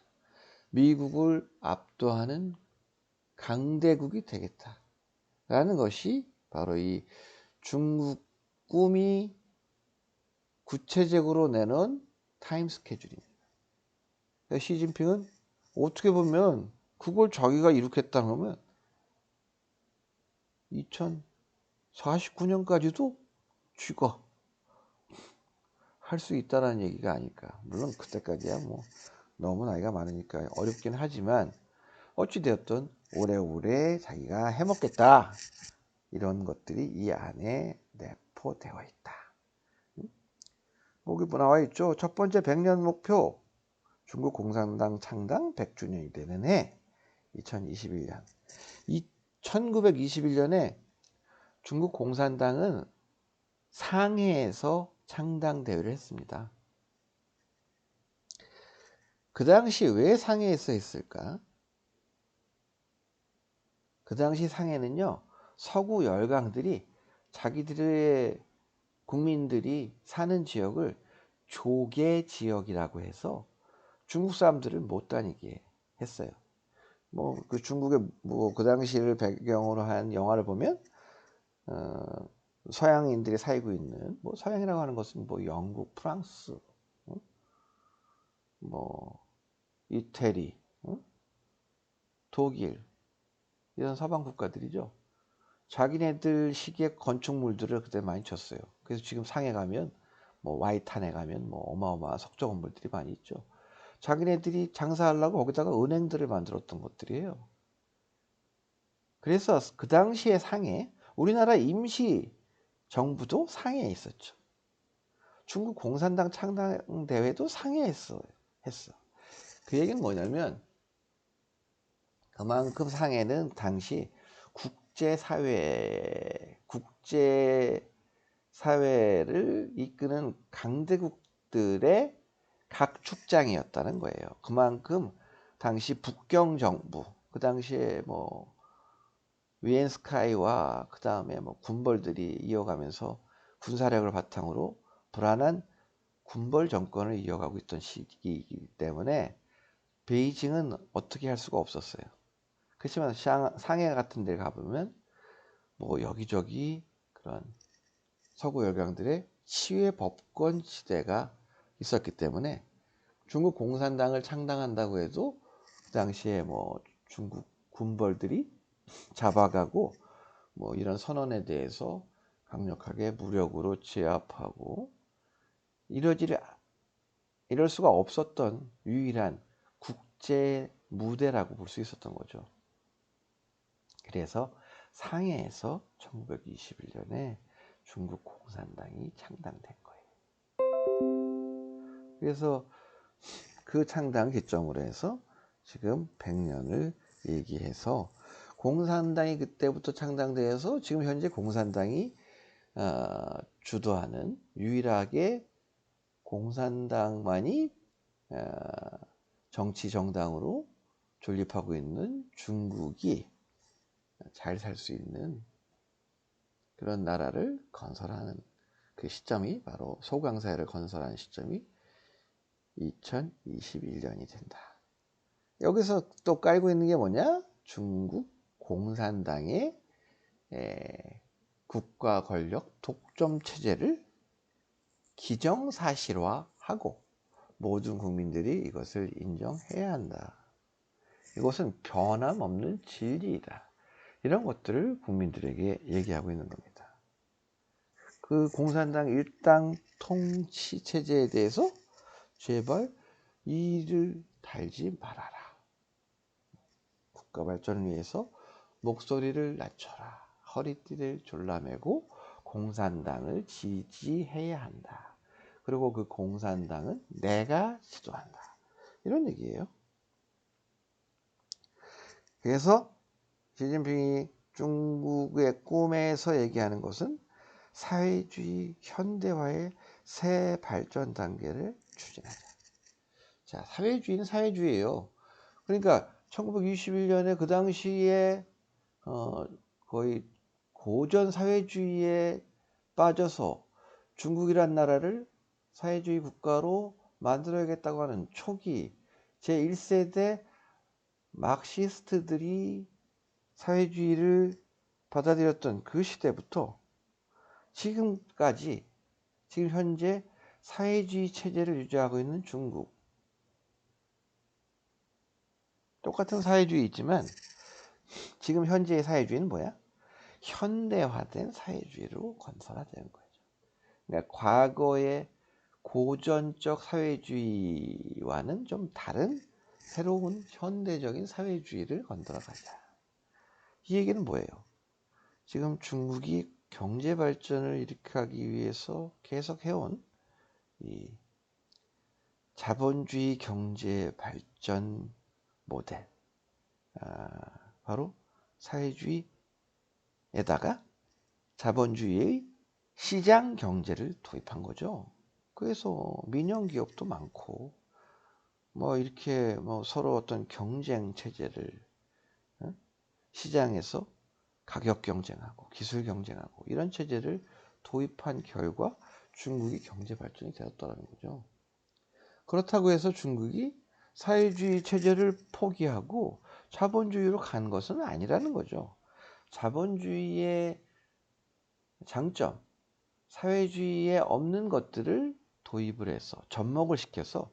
미국을 압도하는 강대국이 되겠다 라는 것이 바로 이 중국 꿈이 구체적으로 내놓은 타임 스케줄입니다. 시진핑은 어떻게 보면 그걸 자기가 이룩했다는 거면 2049년까지도 쥐가 할 수 있다는 얘기가 아닐까. 물론 그때까지야 뭐 너무 나이가 많으니까 어렵긴 하지만 어찌되었든 오래오래 자기가 해먹겠다, 이런 것들이 이 안에 내포되어 있다. 여기 나와 있죠. 첫 번째 100년 목표, 중국 공산당 창당 100주년이 되는 해 2021년. 1921년에 중국 공산당은 상해에서 창당 대회를 했습니다. 그 당시 왜 상해에서 했을까? 그 당시 상해는요, 서구 열강들이 자기들의 국민들이 사는 지역을 조개 지역이라고 해서 중국 사람들을 못 다니게 했어요. 뭐 그 중국의 뭐 그 당시를 배경으로 한 영화를 보면 서양인들이 살고 있는, 뭐 서양이라고 하는 것은 뭐 영국, 프랑스, 뭐 이태리, 독일, 이런 서방 국가들이죠. 자기네들 시기의 건축물들을 그때 많이 쳤어요. 그래서 지금 상해 가면, 뭐 와이탄에 가면 뭐 어마어마한 석조 건물들이 많이 있죠. 자기네들이 장사하려고 거기다가 은행들을 만들었던 것들이에요. 그래서 그 당시에 상해, 우리나라 임시 정부도 상해에 있었죠. 중국 공산당 창당 대회도 상해에 했어. 그 얘기는 뭐냐면, 그만큼 상해는 당시 국제사회를 이끄는 강대국들의 각 축장이었다는 거예요. 그만큼 당시 북경 정부, 그 당시에 뭐 위엔스카이와 그 다음에 뭐 군벌들이 이어가면서 군사력을 바탕으로 불안한 군벌 정권을 이어가고 있던 시기이기 때문에 베이징은 어떻게 할 수가 없었어요. 그렇지만 상해 같은 데 가보면 뭐 여기저기 그런 서구 열강들의 치외 법권 시대가 있었기 때문에 중국 공산당을 창당한다고 해도 그 당시에 뭐 중국 군벌들이 잡아가고 뭐 이런 선언에 대해서 강력하게 무력으로 제압하고 이럴 수가 없었던 유일한 국제 무대라고 볼 수 있었던 거죠. 그래서 상해에서 1921년에 중국 공산당이 창당된 거예요. 그래서 그 창당 기점으로 해서 지금 100년을 얘기해서, 공산당이 그때부터 창당되어서 지금 현재 공산당이 주도하는, 유일하게 공산당만이 정치 정당으로 존립하고 있는 중국이 잘 살 수 있는 그런 나라를 건설하는 그 시점이, 바로 소강사회를 건설하는 시점이 2021년이 된다. 여기서 또 깔고 있는 게 뭐냐? 중국 공산당의 국가 권력 독점 체제를 기정사실화하고 모든 국민들이 이것을 인정해야 한다. 이것은 변함없는 진리이다. 이런 것들을 국민들에게 얘기하고 있는 겁니다. 그 공산당 일당 통치 체제에 대해서 제발 이를 달지 말아라. 국가 발전을 위해서 목소리를 낮춰라. 허리띠를 졸라매고 공산당을 지지해야 한다. 그리고 그 공산당은 내가 지도한다. 이런 얘기예요. 그래서 시진핑이 중국의 꿈에서 얘기하는 것은 사회주의 현대화의 새 발전 단계를 추진하자. 자, 사회주의는 사회주의예요. 그러니까 1921년에 그 당시에 거의 고전 사회주의에 빠져서 중국이란 나라를 사회주의 국가로 만들어야겠다고 하는 초기 제1세대 막시스트들이 사회주의를 받아들였던 그 시대부터 지금까지 지금 현재 사회주의 체제를 유지하고 있는 중국. 똑같은 사회주의 있지만 지금 현재의 사회주의는 뭐야? 현대화된 사회주의로 건설화되는 거죠. 그러니까 과거의 고전적 사회주의와는 좀 다른 새로운 현대적인 사회주의를 건설하자. 이 얘기는 뭐예요? 지금 중국이 경제 발전을 일으키기 위해서 계속 해온 이 자본주의 경제 발전 모델, 바로 사회주의에다가 자본주의의 시장 경제를 도입한 거죠. 그래서 민영 기업도 많고 뭐 이렇게 뭐 서로 어떤 경쟁 체제를 시장에서 가격 경쟁하고 기술 경쟁하고 이런 체제를 도입한 결과 중국이 경제 발전이 되었다는 거죠. 그렇다고 해서 중국이 사회주의 체제를 포기하고 자본주의로 간 것은 아니라는 거죠. 자본주의의 장점, 사회주의에 없는 것들을 도입을 해서 접목을 시켜서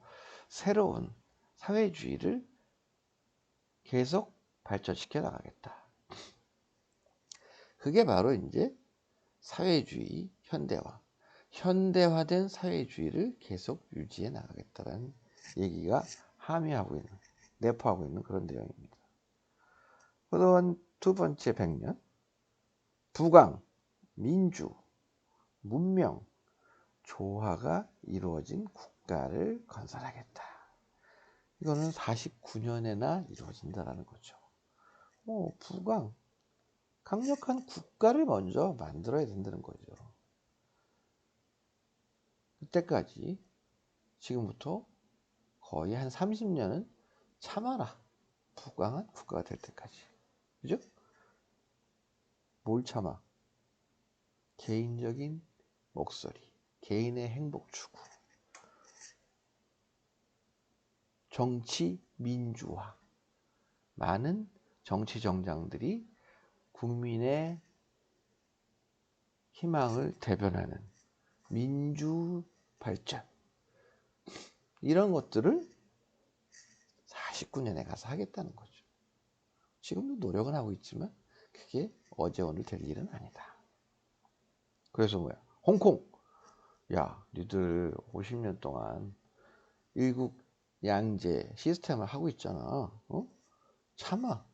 새로운 사회주의를 계속 발전시켜 나가겠다. 그게 바로 이제 사회주의 현대화, 현대화된 사회주의를 계속 유지해 나가겠다는 얘기가 함의하고 있는, 내포하고 있는 그런 내용입니다. 그동안 두 번째 100년, 부강, 민주, 문명, 조화가 이루어진 국가를 건설하겠다. 이거는 49년에나 이루어진다는 거죠. 부강, 강력한 국가를 먼저 만들어야 된다는 거죠. 그때까지 지금부터 거의 한 30년은 참아라. 부강한 국가가 될 때까지. 그죠? 뭘 참아? 개인적인 목소리, 개인의 행복 추구, 정치 민주화. 많은 정치 정당들이 국민의 희망을 대변하는 민주 발전. 이런 것들을 49년에 가서 하겠다는 거죠. 지금도 노력은 하고 있지만 그게 어제 오늘 될 일은 아니다. 그래서 뭐야? 홍콩. 야, 니들 50년 동안 일국 양제 시스템을 하고 있잖아. 참아.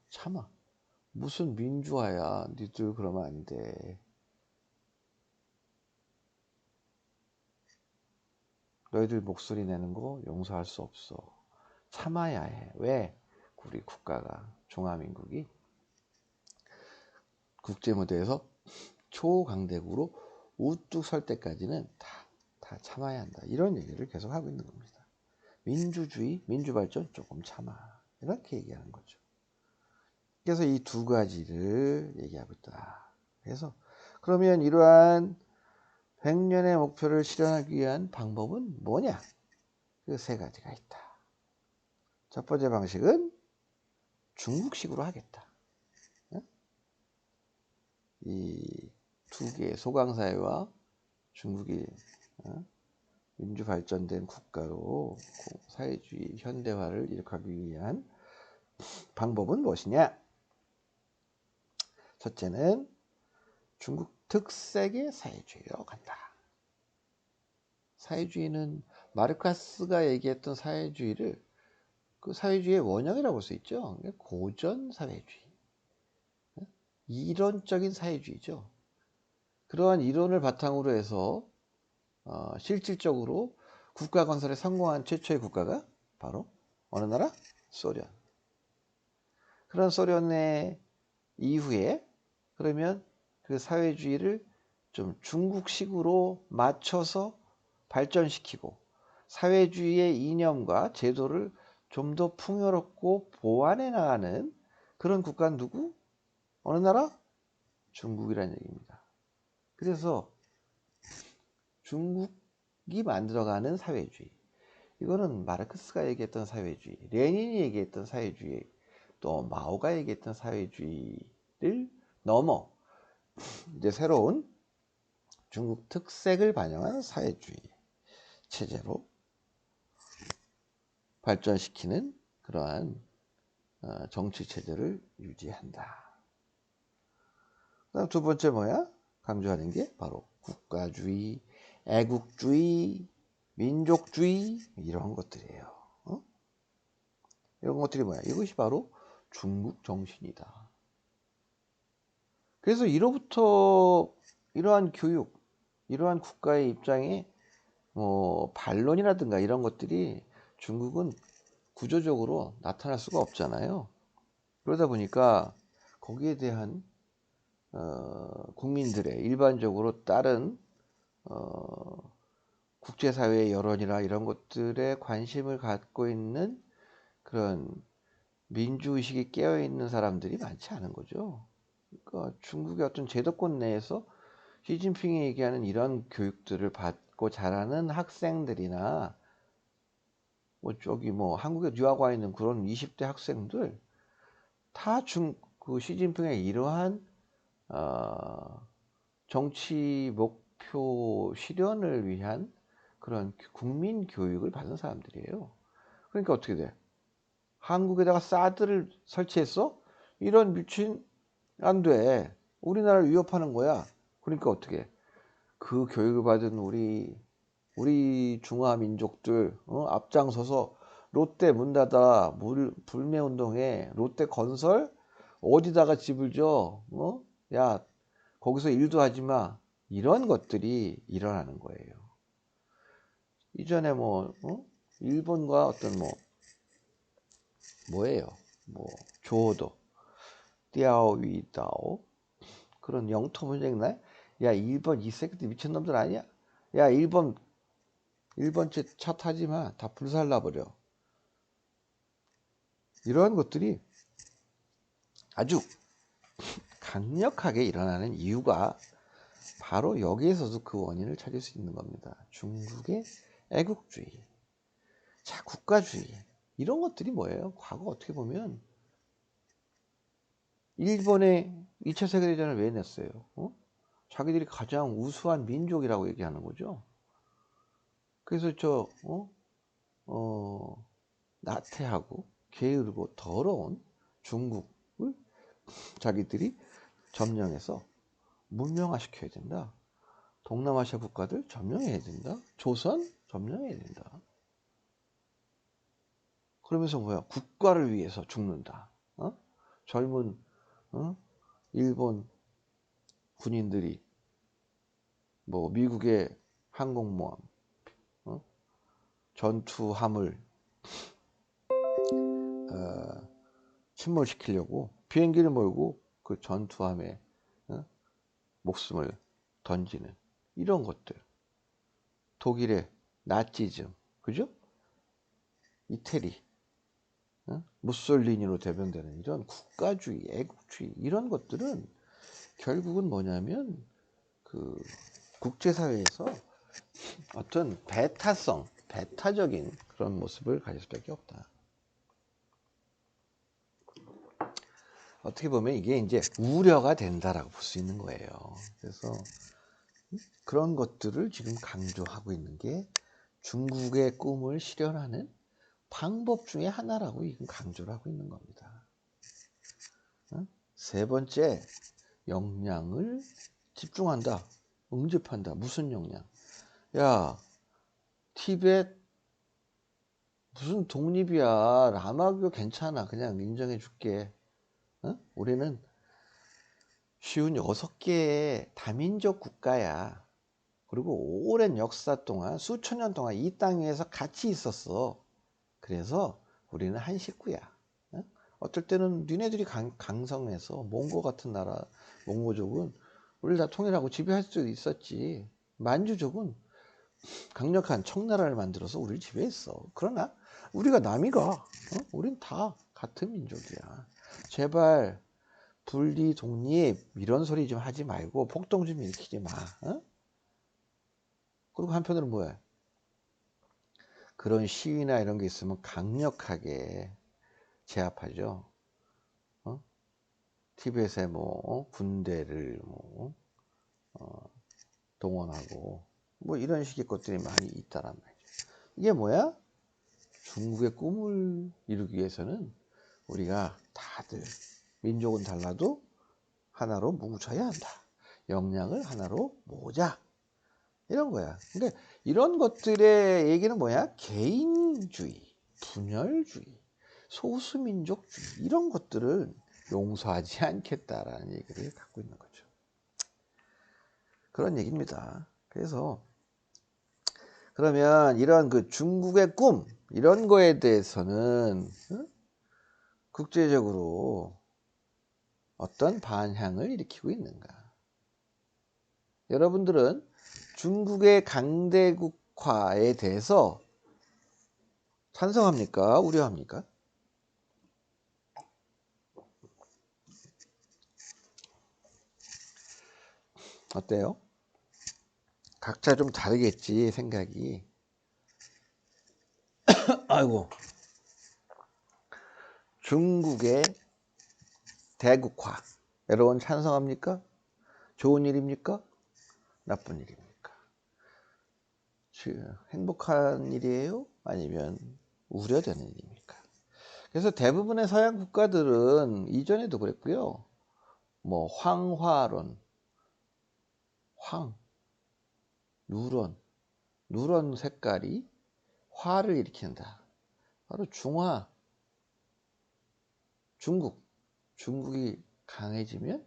무슨 민주화야. 니들 그러면 안 돼. 너희들 목소리 내는 거 용서할 수 없어. 참아야 해. 왜? 우리 국가가, 중화민국이 국제무대에서 초강대국으로 우뚝 설 때까지는 다 참아야 한다. 이런 얘기를 계속 하고 있는 겁니다. 민주주의, 민주발전 조금 참아. 이렇게 얘기하는 거죠. 그래서 이 두 가지를 얘기하고 있다. 그래서 그러면 이러한 100년의 목표를 실현하기 위한 방법은 뭐냐? 그 세 가지가 있다. 첫 번째 방식은 중국식으로 하겠다. 이 두 개의 소강사회와 중국이 민주발전된 국가로 사회주의 현대화를 이룩하기 위한 방법은 무엇이냐? 첫째는 중국 특색의 사회주의로 간다. 사회주의는 마르크스가 얘기했던 사회주의를 그 사회주의의 원형이라고 볼 수 있죠. 고전 사회주의, 이론적인 사회주의죠. 그러한 이론을 바탕으로 해서 실질적으로 국가 건설에 성공한 최초의 국가가 바로 어느 나라? 소련. 그런 소련의 이후에 그러면 그 사회주의를 좀 중국식으로 맞춰서 발전시키고 사회주의의 이념과 제도를 좀 더 풍요롭고 보완해 나가는 그런 국가는 누구? 어느 나라? 중국이라는 얘기입니다. 그래서 중국이 만들어가는 사회주의, 이거는 마르크스가 얘기했던 사회주의, 레닌이 얘기했던 사회주의, 또 마오가 얘기했던 사회주의를 넘어 이제 새로운 중국 특색을 반영한 사회주의 체제로 발전시키는 그러한 정치 체제를 유지한다. 그다음 두 번째 뭐야? 강조하는 게 바로 국가주의, 애국주의, 민족주의 이런 것들이에요. 이런 것들이 뭐야? 이것이 바로 중국 정신이다. 그래서 이로부터 이러한 교육, 이러한 국가의 입장에 뭐 반론이라든가 이런 것들이 중국은 구조적으로 나타날 수가 없잖아요. 그러다 보니까 거기에 대한 국민들의 일반적으로 다른 국제사회의 여론이나 이런 것들에 관심을 갖고 있는 그런 민주의식이 깨어있는 사람들이 많지 않은 거죠. 그러니까 중국의 어떤 제도권 내에서 시진핑이 얘기하는 이런 교육들을 받고 자라는 학생들이나 뭐 저기 뭐 한국에 유학 와 있는 그런 20대 학생들 다 그 시진핑의 이러한 정치 목표 실현을 위한 그런 국민 교육을 받은 사람들이에요. 그러니까 어떻게 돼? 한국에다가 사드를 설치했어? 이런 미친 안 돼. 우리나라를 위협하는 거야. 그러니까 어떻게? 그 교육을 받은 우리 중화 민족들 앞장서서 롯데 문 닫아 불매 운동에 롯데 건설 어디다가 집을 줘? 야 거기서 일도 하지 마. 이런 것들이 일어나는 거예요. 이전에 뭐 일본과 어떤 뭐예요? 뭐 조도, 띠아오위다오 그런 영토 분쟁 날, 야 일본 이 새끼들 미친놈들 아니야? 야 일본 차 타지 마. 다 불살라 버려. 이러한 것들이 아주 강력하게 일어나는 이유가 바로 여기에서도 그 원인을 찾을 수 있는 겁니다. 중국의 애국주의, 자 국가주의 이런 것들이 뭐예요? 과거 어떻게 보면 일본의 2차 세계대전을 왜 냈어요? 자기들이 가장 우수한 민족이라고 얘기하는 거죠. 그래서 나태하고 게으르고 더러운 중국을 자기들이 점령해서 문명화시켜야 된다. 동남아시아 국가들 점령해야 된다. 조선 점령해야 된다. 그러면서 뭐야? 국가를 위해서 죽는다. 젊은 일본 군인들이 뭐 미국의 항공모함, 전투함을 침몰시키려고 비행기를 몰고 그 전투함에 목숨을 던지는 이런 것들. 독일의 나치즘, 그죠? 이태리, 무솔리니로 대변되는 이런 국가주의, 애국주의 이런 것들은 결국은 뭐냐면 그 국제사회에서 어떤 배타적인 그런 모습을 가질 수밖에 없다. 어떻게 보면 이게 이제 우려가 된다라고 볼 수 있는 거예요. 그래서 그런 것들을 지금 강조하고 있는 게 중국의 꿈을 실현하는 방법 중에 하나라고 이건 강조를 하고 있는 겁니다. 세 번째, 역량을 집중한다. 응집한다. 무슨 역량? 야, 티벳 무슨 독립이야. 라마교 괜찮아. 그냥 인정해 줄게. 우리는 쉬운 6개의 다민족 국가야. 그리고 오랜 역사 동안 수천 년 동안 이 땅에서 같이 있었어. 그래서 우리는 한 식구야. 어떨 때는 니네들이 강성해서 몽고 같은 나라, 몽고족은 우리를 다 통일하고 지배할 수도 있었지. 만주족은 강력한 청나라를 만들어서 우리를 지배했어. 그러나 우리가 남이가, 우린 다 같은 민족이야. 제발 분리 독립 이런 소리 좀 하지 말고 폭동 좀 일으키지 마. 그리고 한편으로 뭐야? 그런 시위나 이런 게 있으면 강력하게 제압하죠. 티벳의 군대를 동원하고 이런 식의 것들이 많이 있다란 말이죠. 이게 뭐야? 중국의 꿈을 이루기 위해서는 우리가 다들 민족은 달라도 하나로 뭉쳐야 한다. 역량을 하나로 모으자. 이런 거야. 근데 이런 것들의 얘기는 뭐야? 개인주의, 분열주의, 소수민족주의 이런 것들을 용서하지 않겠다라는 얘기를 갖고 있는 거죠. 그런 얘기입니다. 그래서 그러면 이런 그 중국의 꿈 이런 거에 대해서는 국제적으로 어떤 반향을 일으키고 있는가? 여러분들은 중국의 강대국화에 대해서 찬성합니까? 우려합니까? 어때요? 각자 좀 다르겠지 생각이. 아이고, 중국의 대국화 여러분 찬성합니까? 좋은 일입니까? 나쁜 일입니까? 행복한 일이에요? 아니면 우려되는 일입니까? 그래서 대부분의 서양 국가들은 이전에도 그랬고요. 황화론, 누런 색깔이 화를 일으킨다. 바로 중국이 강해지면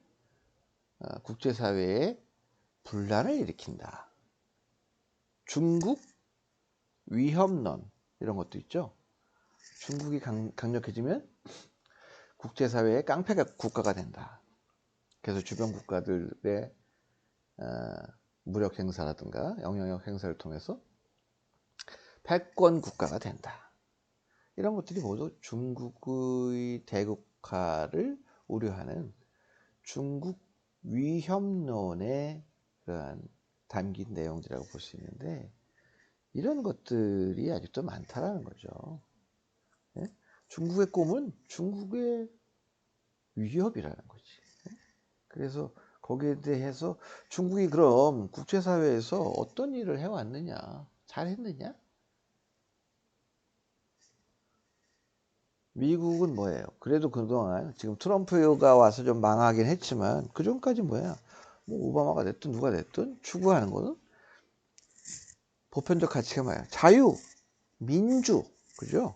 국제사회에 분란을 일으킨다. 중국 위협론 이런 것도 있죠. 중국이 강력해지면 국제사회의 깡패 국가가 된다. 그래서 주변 국가들의 무력 행사라든가 영향력 행사를 통해서 패권 국가가 된다. 이런 것들이 모두 중국의 대국화를 우려하는 중국 위협론에 담긴 내용들이라고 볼 수 있는데 이런 것들이 아직도 많다라는 거죠. 중국의 꿈은 중국의 위협이라는 거지. 그래서 거기에 대해서 중국이 그럼 국제사회에서 어떤 일을 해왔느냐, 잘했느냐? 미국은 뭐예요? 그래도 그동안 지금 트럼프가 와서 좀 망하긴 했지만 그 전까지 뭐야? 오바마가 됐든 누가 됐든 추구하는 거는 보편적 가치가 뭐야? 자유, 민주, 그죠?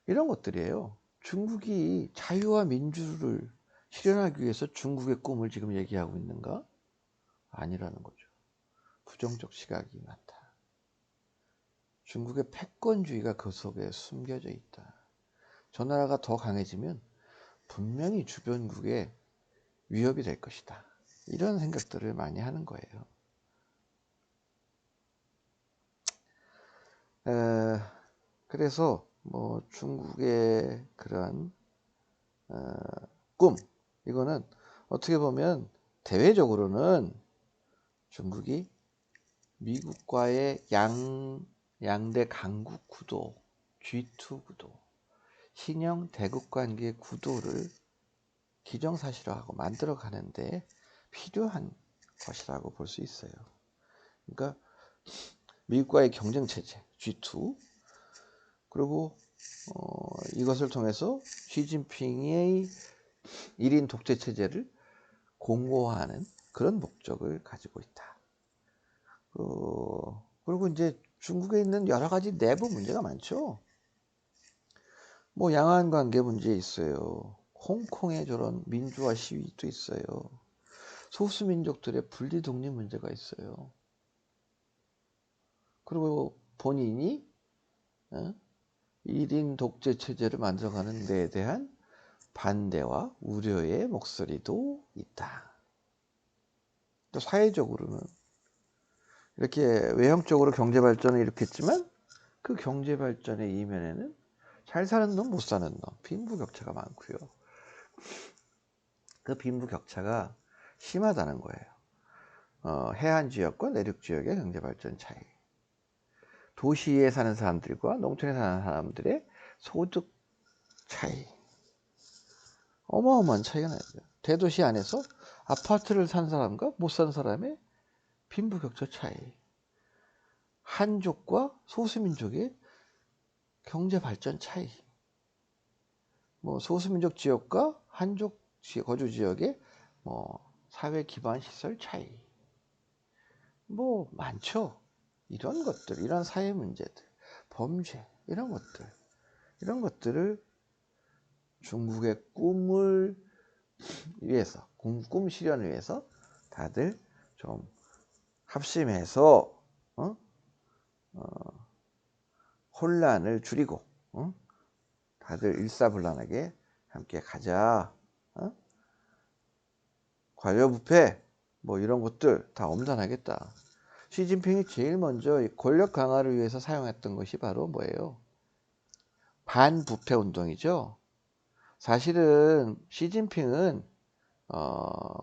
이런 것들이에요. 중국이 자유와 민주를 실현하기 위해서 중국의 꿈을 지금 얘기하고 있는가? 아니라는 거죠. 부정적 시각이 많다. 중국의 패권주의가 그 속에 숨겨져 있다. 저 나라가 더 강해지면 분명히 주변국에 위협이 될 것이다. 이런 생각들을 많이 하는 거예요. 그래서 중국의 그런 꿈 이거는 어떻게 보면 대외적으로는 중국이 미국과의 양대 강국 구도, G2 구도, 신형 대국 관계 구도를 기정사실화하고 만들어 가는데 필요한 것이라고 볼 수 있어요. 그러니까 미국과의 경쟁 체제 G2 그리고 이것을 통해서 시진핑의 1인 독재 체제를 공고화하는 그런 목적을 가지고 있다. 그리고 이제 중국에 있는 여러 가지 내부 문제가 많죠. 뭐 양안 관계 문제 있어요. 홍콩에 저런 민주화 시위도 있어요. 소수민족들의 분리 독립 문제가 있어요. 그리고 본인이 1인 독재 체제를 만들어가는 데에 대한 반대와 우려의 목소리도 있다. 또 사회적으로는 이렇게 외형적으로 경제 발전을 일으켰지만 그 경제 발전의 이면에는 잘 사는 놈, 못 사는 놈, 빈부격차가 많고요. 그 빈부격차가 심하다는 거예요. 해안 지역과 내륙 지역의 경제 발전 차이. 도시에 사는 사람들과 농촌에 사는 사람들의 소득 차이. 어마어마한 차이가 나죠. 대도시 안에서 아파트를 산 사람과 못 산 사람의 빈부격차 차이. 한족과 소수민족의 경제 발전 차이. 뭐 소수민족 지역과 한족 거주 지역의 뭐 사회 기반 시설 차이. 뭐 많죠. 이런 것들, 이런 사회 문제들, 범죄 이런 것들을 중국의 꿈을 위해서, 꿈 실현을 위해서 다들 좀 합심해서 혼란을 줄이고 다들 일사불란하게 함께 가자. 과료부패 뭐 이런 것들 다 엄단하겠다. 시진핑이 제일 먼저 권력 강화를 위해서 사용했던 것이 바로 뭐예요? 반부패 운동이죠. 사실은 시진핑은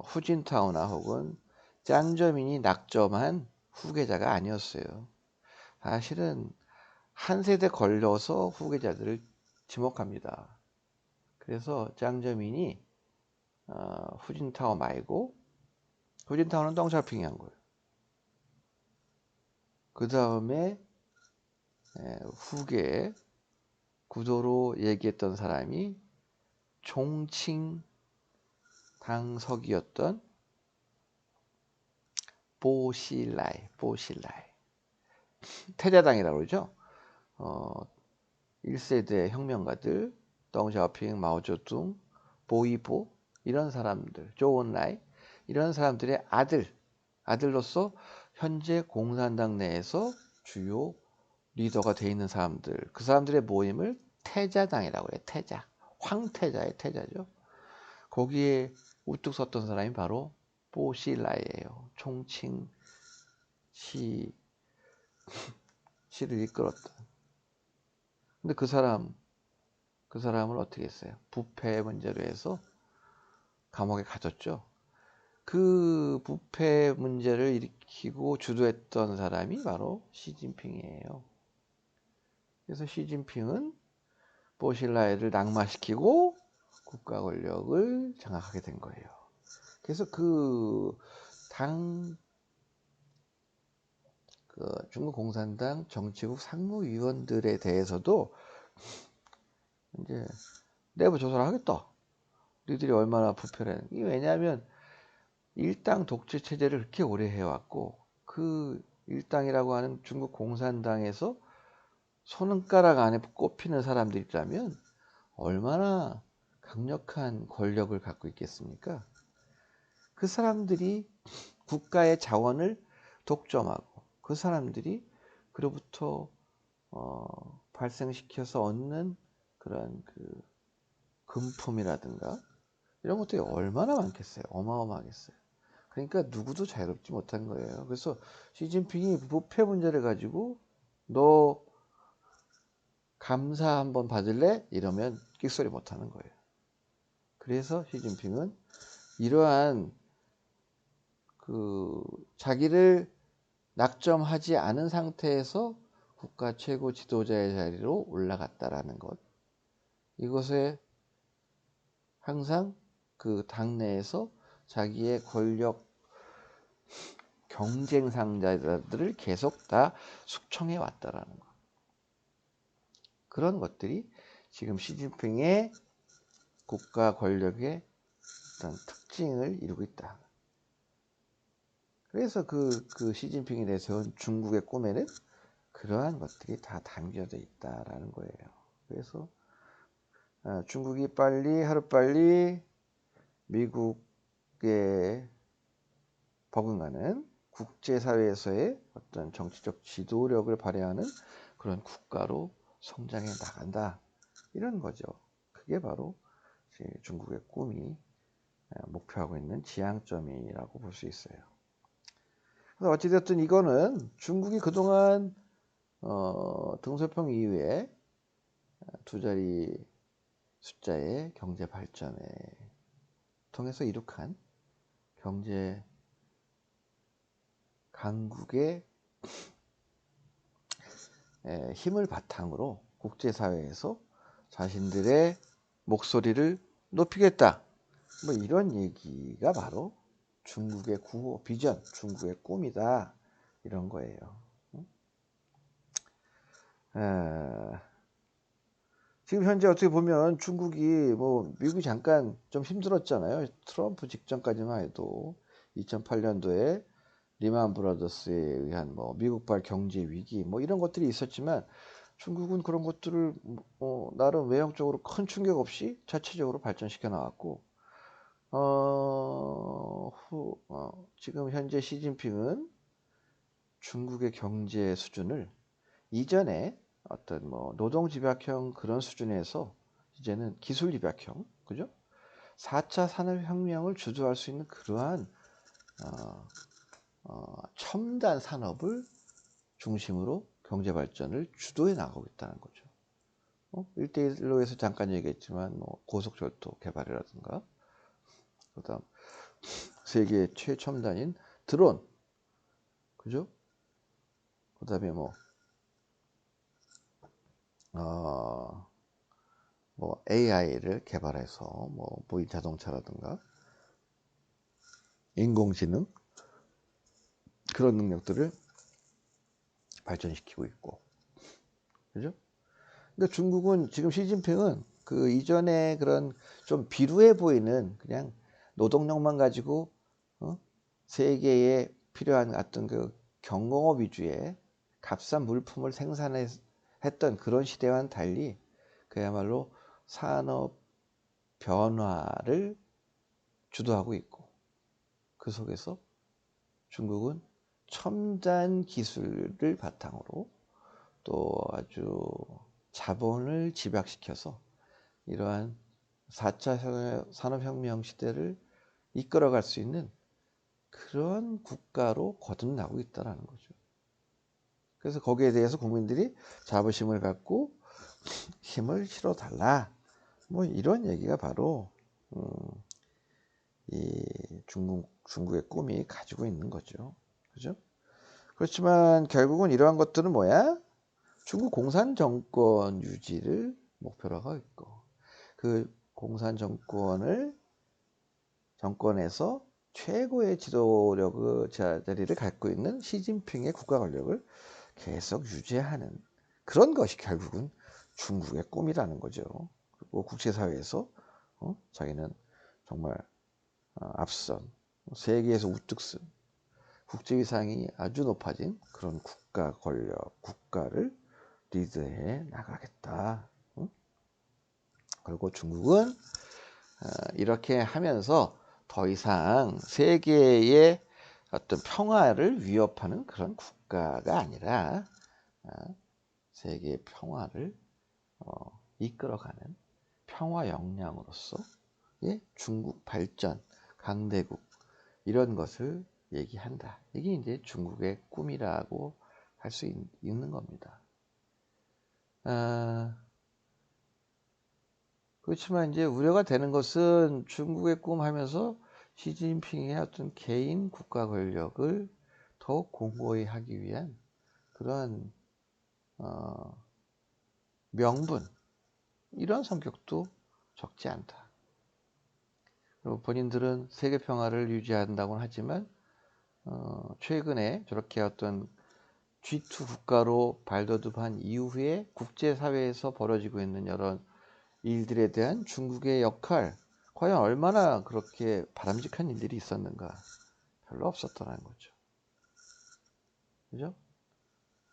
후진타오나 혹은 짱저민이 낙점한 후계자가 아니었어요. 사실은 한 세대 걸려서 후계자들을 지목합니다. 그래서 짱저민이 후진타오 말고 후진타오는 덩샤오핑이 한 거예요. 그 다음에 후계 구도로 얘기했던 사람이 총칭 당석이었던 보실라이 태자당이라고 그러죠. 1세대 혁명가들 덩샤오핑, 마오쩌둥, 보이보 이런 사람들, 조은라이 이런 사람들의 아들로서 현재 공산당 내에서 주요 리더가 돼 있는 사람들, 그 사람들의 모임을 태자당이라고 해요. 태자, 황태자의 태자죠. 거기에 우뚝 섰던 사람이 바로 보실라이예요. 총칭 시를 이끌었던. 근데 그 사람을 어떻게 했어요? 부패 문제로 해서 감옥에 가뒀죠. 그 부패 문제를 일으키고 주도했던 사람이 바로 시진핑이에요. 그래서 시진핑은 보실라이를 낙마시키고 국가 권력을 장악하게 된 거예요. 그래서 중국 공산당 정치국 상무위원들에 대해서도 이제 내부 조사를 하겠다. 니들이 얼마나 부패를 했는지. 왜냐하면 일당 독재 체제를 그렇게 오래 해왔고 그 일당이라고 하는 중국 공산당에서 손가락 안에 꼽히는 사람들이라면 얼마나 강력한 권력을 갖고 있겠습니까? 그 사람들이 국가의 자원을 독점하고 그 사람들이 그로부터 발생시켜서 얻는 그런 그 금품이라든가 이런 것들이 얼마나 많겠어요. 어마어마하겠어요. 그러니까 누구도 자유롭지 못한 거예요. 그래서 시진핑이 부패 문제를 가지고 너 감사 한번 받을래? 이러면 끽소리 못하는 거예요. 그래서 시진핑은 이러한 자기를 낙점하지 않은 상태에서 국가 최고 지도자의 자리로 올라갔다라는 것. 이것에 항상 그 당내에서 자기의 권력 경쟁 상대들을 계속 다 숙청해 왔다라는 거. 그런 것들이 지금 시진핑의 국가 권력의 어떤 특징을 이루고 있다. 그래서 그 시진핑이 내세운 중국의 꿈에는 그러한 것들이 다 담겨져 있다라는 거예요. 그래서 중국이 하루빨리 미국에 버금가는 국제사회에서의 어떤 정치적 지도력을 발휘하는 그런 국가로 성장해 나간다. 이런 거죠. 그게 바로 중국의 꿈이 목표하고 있는 지향점이라고 볼 수 있어요. 그래서 어찌됐든 이거는 중국이 그동안 등소평 이후에 두 자리 숫자의 경제 발전에 통해서 이룩한 경제 강국의 힘을 바탕으로 국제사회에서 자신들의 목소리를 높이겠다. 뭐 이런 얘기가 바로 중국의 구호, 비전, 중국의 꿈이다. 이런 거예요. 지금 현재 어떻게 보면 중국이 뭐 미국이 잠깐 좀 힘들었잖아요. 트럼프 직전까지만 해도 2008년도에 리만 브라더스에 의한 뭐 미국발 경제 위기 뭐 이런 것들이 있었지만 중국은 그런 것들을 나름 외형적으로 큰 충격 없이 자체적으로 발전시켜 나왔고 지금 현재 시진핑은 중국의 경제 수준을 이전에 어떤 뭐 노동 집약형 그런 수준에서 이제는 기술 집약형, 그죠? 4차 산업혁명을 주도할 수 있는 그러한 첨단 산업을 중심으로 경제 발전을 주도해 나가고 있다는 거죠. 1대1로에서 잠깐 얘기했지만 뭐 고속철도 개발이라든가 그다음 세계 최첨단인 드론, 그죠? 그다음에 뭐 AI를 개발해서 뭐 무인 자동차라든가 인공지능 그런 능력들을 발전시키고 있고, 그죠? 근데 중국은 지금 시진핑은 그 이전에 그런 좀 비루해 보이는 그냥 노동력만 가지고 세계에 필요한 어떤 그 경공업 위주의 값싼 물품을 생산했던 그런 시대와는 달리 그야말로 산업 변화를 주도하고 있고, 그 속에서 중국은 첨단 기술을 바탕으로 또 아주 자본을 집약시켜서 이러한 4차 산업혁명 시대를 이끌어갈 수 있는 그런 국가로 거듭나고 있다는 거죠. 그래서 거기에 대해서 국민들이 자부심을 갖고 힘을 실어달라. 뭐 이런 얘기가 바로 이 중국의 꿈이 가지고 있는 거죠. 그죠? 그렇지만 결국은 이러한 것들은 뭐야? 중국 공산 정권 유지를 목표로 하고 있고, 그 공산 정권에서 최고의 지도력의 자리를 갖고 있는 시진핑의 국가 권력을 계속 유지하는 그런 것이 결국은 중국의 꿈이라는 거죠. 그리고 국제사회에서 자기는 정말 앞선 세계에서 우뚝 쓴 국제위상이 아주 높아진 그런 국가 권력, 국가를 리드해 나가겠다. 그리고 중국은 이렇게 하면서 더 이상 세계의 어떤 평화를 위협하는 그런 국가가 아니라 세계의 평화를 이끌어가는 평화 역량으로서의 중국 발전, 강대국 이런 것을 얘기한다. 이게 이제 중국의 꿈이라고 할 수 있는 겁니다. 그렇지만 이제 우려가 되는 것은 중국의 꿈 하면서 시진핑의 어떤 개인 국가 권력을 더욱 공고히 하기 위한 그러한 명분 이런 성격도 적지 않다. 그리고 본인들은 세계 평화를 유지한다고는 하지만 최근에 저렇게 어떤 G2 국가로 발돋움한 이후에 국제사회에서 벌어지고 있는 여러 일들에 대한 중국의 역할, 과연 얼마나 그렇게 바람직한 일들이 있었는가? 별로 없었더라는 거죠. 그죠?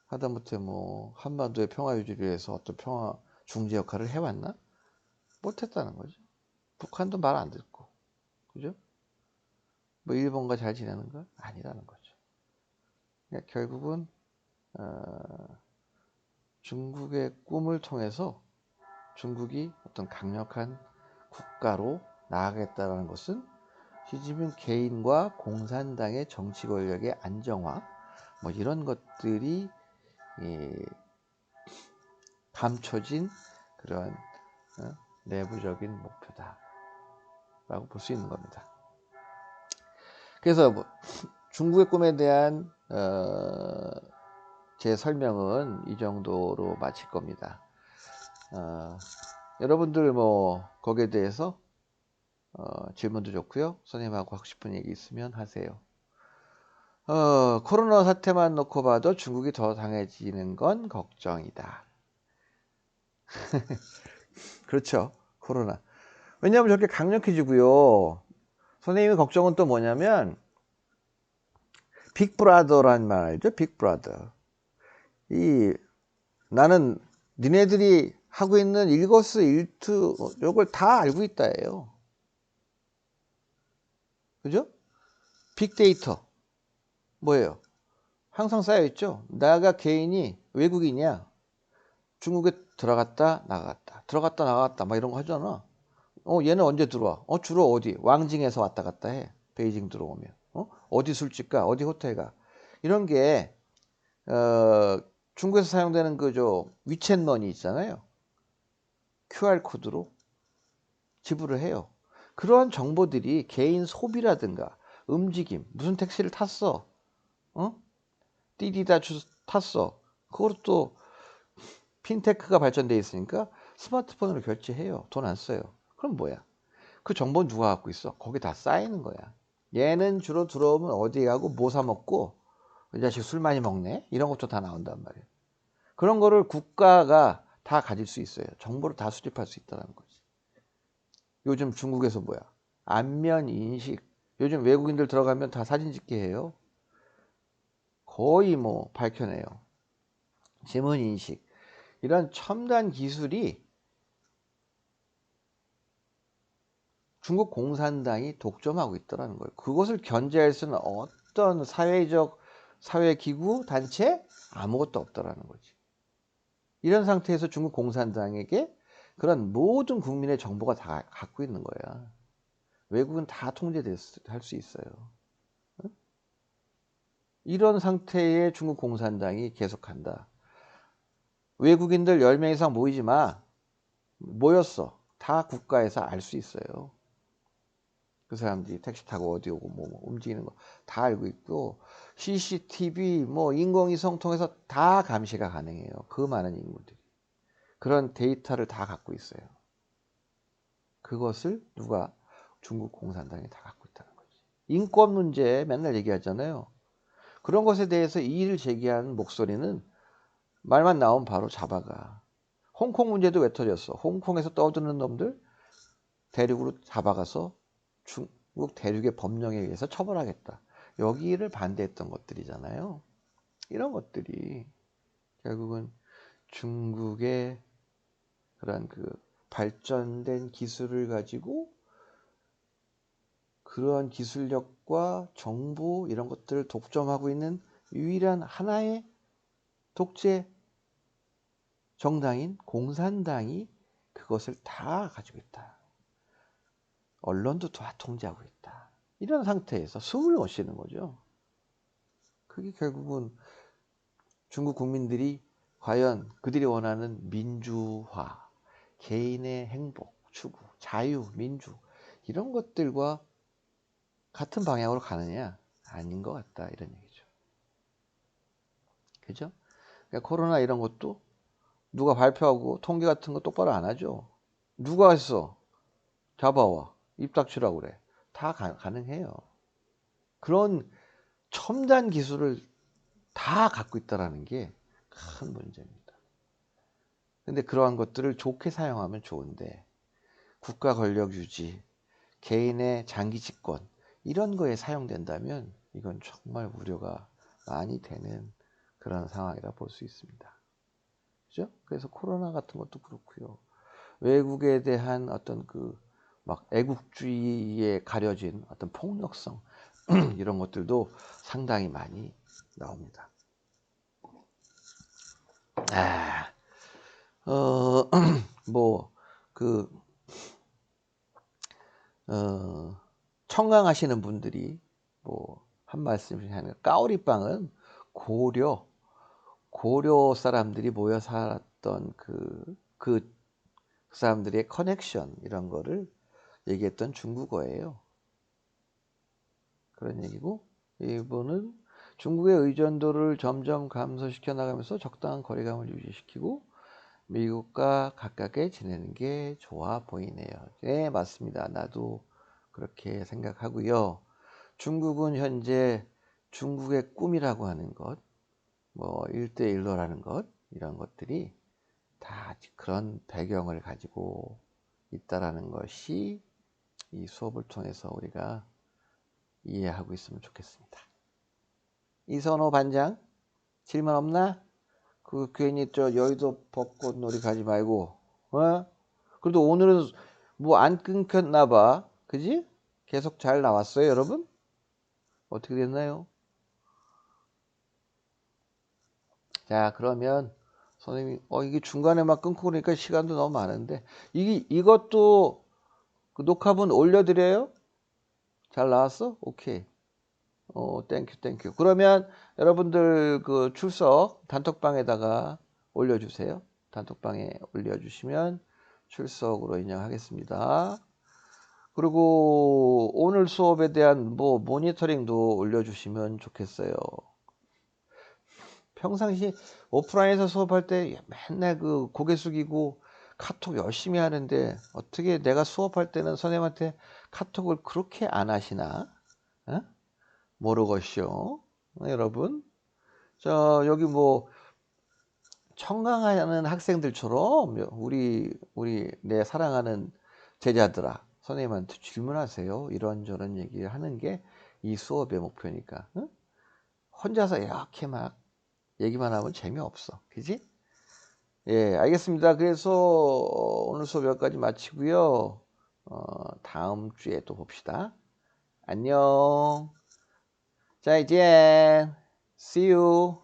하다못해 뭐 한반도의 평화 유지를 위해서 어떤 평화 중재 역할을 해왔나? 못했다는 거죠. 북한도 말 안 듣고, 그죠? 뭐 일본과 잘 지내는가? 아니라는 거죠. 그러니까 결국은 중국의 꿈을 통해서 중국이 어떤 강력한 국가로 나아가겠다는 것은 시진핑 개인과 공산당의 정치 권력의 안정화, 뭐 이런 것들이 감춰진 그런 내부적인 목표다라고 볼 수 있는 겁니다. 그래서 뭐 중국의 꿈에 대한 제 설명은 이 정도로 마칠 겁니다. 여러분들 뭐 거기에 대해서 질문도 좋고요. 선생님하고 하고 싶은 얘기 있으면 하세요. 코로나 사태만 놓고 봐도 중국이 더 강해지는 건 걱정이다. 그렇죠. 코로나. 왜냐하면 저렇게 강력해지고요. 선생님의 걱정은 또 뭐냐면 빅브라더란 말 알죠? 빅브라더. 나는 니네들이 하고 있는 일거수일투 이걸 다 알고 있다예요. 그죠? 빅데이터 뭐예요? 항상 쌓여있죠. 내가 개인이 외국인이야. 중국에 들어갔다 나갔다 막 이런 거 하잖아. 얘는 언제 들어와? 주로 어디? 왕징에서 왔다 갔다 해. 베이징 들어오면. 어디 술집 가? 어디 호텔 가? 이런 게 중국에서 사용되는 그저 위챗머니 있잖아요. QR코드로 지불을 해요. 그러한 정보들이 개인 소비라든가 움직임, 무슨 택시를 탔어, 띠디다 탔어. 그것도 또 핀테크가 발전돼 있으니까 스마트폰으로 결제해요. 돈 안 써요. 그럼 뭐야? 그 정보는 누가 갖고 있어? 거기 다 쌓이는 거야. 얘는 주로 들어오면 어디 가고 뭐 사 먹고 이 자식 술 많이 먹네? 이런 것도 다 나온단 말이에요. 그런 거를 국가가 다 가질 수 있어요. 정보를 다 수집할 수 있다는 거지. 요즘 중국에서 뭐야? 안면 인식. 요즘 외국인들 들어가면 다 사진 찍게 해요. 거의 뭐 밝혀내요. 지문 인식. 이런 첨단 기술이 중국 공산당이 독점하고 있더라는 거예요. 그것을 견제할 수는 어떤 사회기구, 단체? 아무것도 없더라는 거지. 이런 상태에서 중국 공산당에게 그런 모든 국민의 정보가 다 갖고 있는 거야. 외국은 다 통제할 수 있어요. 이런 상태의 중국 공산당이 계속한다. 외국인들 10명 이상 모이지 마. 모였어. 다 국가에서 알 수 있어요. 그 사람들이 택시 타고 어디 오고 뭐 움직이는 거 다 알고 있고 CCTV 뭐 인공위성 통해서 다 감시가 가능해요. 그 많은 인물들이. 그런 데이터를 다 갖고 있어요. 그것을 누가 중국 공산당이 다 갖고 있다는 거지. 인권 문제 맨날 얘기하잖아요. 그런 것에 대해서 이의를 제기하는 목소리는 말만 나오면 바로 잡아가. 홍콩 문제도 왜 터졌어? 홍콩에서 떠드는 놈들 대륙으로 잡아가서 중국 대륙의 법령에 의해서 처벌하겠다. 여기를 반대했던 것들이잖아요. 이런 것들이 결국은 중국의 그런 그 발전된 기술을 가지고 그러한 기술력과 정보 이런 것들을 독점하고 있는 유일한 하나의 독재 정당인 공산당이 그것을 다 가지고 있다. 언론도 다 통제하고 있다. 이런 상태에서 숨을 못 쉬는 거죠. 그게 결국은 중국 국민들이 과연 그들이 원하는 민주화, 개인의 행복, 추구, 자유, 민주 이런 것들과 같은 방향으로 가느냐? 아닌 것 같다. 이런 얘기죠. 그죠? 그러니까 코로나 이런 것도 누가 발표하고 통계 같은 거 똑바로 안 하죠. 누가 했어? 잡아와. 입 닥치라고 그래. 다 가능해요. 그런 첨단 기술을 다 갖고 있다라는 게 큰 문제입니다. 근데 그러한 것들을 좋게 사용하면 좋은데 국가 권력 유지, 개인의 장기 집권 이런 거에 사용된다면 이건 정말 우려가 많이 되는 그런 상황이라 볼 수 있습니다. 그죠? 그래서 코로나 같은 것도 그렇고요. 외국에 대한 어떤 그 막 애국주의에 가려진 어떤 폭력성 이런 것들도 상당히 많이 나옵니다. 뭐, 그, 청강하시는 분들이 뭐, 한 말씀이 하는 까오리빵은 고려 사람들이 모여 살았던 그 사람들의 커넥션, 이런 거를 얘기했던 중국어예요. 그런 얘기고, 일본은 중국의 의존도를 점점 감소시켜 나가면서 적당한 거리감을 유지시키고 미국과 가깝게 지내는 게 좋아 보이네요. 네, 맞습니다. 나도 그렇게 생각하고요. 중국은 현재 중국의 꿈이라고 하는 것, 뭐 1대1로라는 것, 이런 것들이 다 그런 배경을 가지고 있다라는 것이 이 수업을 통해서 우리가 이해하고 있으면 좋겠습니다. 이선호 반장, 질문 없나? 그 괜히 저 여의도 벚꽃 놀이 가지 말고, 어? 그래도 오늘은 뭐 안 끊겼나 봐. 그지? 계속 잘 나왔어요, 여러분? 어떻게 됐나요? 자, 그러면 선생님이 이게 중간에 막 끊고 그러니까 시간도 너무 많은데 이것도 그 녹화본 올려드려요? 잘 나왔어? 오케이. 땡큐. 그러면 여러분들 그 출석 단톡방에다가 올려주세요. 단톡방에 올려주시면 출석으로 인정하겠습니다. 그리고 오늘 수업에 대한 뭐 모니터링도 올려주시면 좋겠어요. 평상시 오프라인에서 수업할 때 맨날 그 고개 숙이고 카톡 열심히 하는데 어떻게 내가 수업할 때는 선생님한테 카톡을 그렇게 안 하시나? 어? 모르겠쇼. 여러분. 저 여기 뭐 청강하는 학생들처럼 우리 내 사랑하는 제자들아, 선생님한테 질문하세요. 이런저런 얘기를 하는 게 이 수업의 목표니까. 응? 혼자서 이렇게 막 얘기만 하면 재미없어. 그지? 예, 알겠습니다. 그래서 오늘 수업 여기까지 마치고요. 다음 주에 또 봅시다. 안녕. 자, 이제 see you.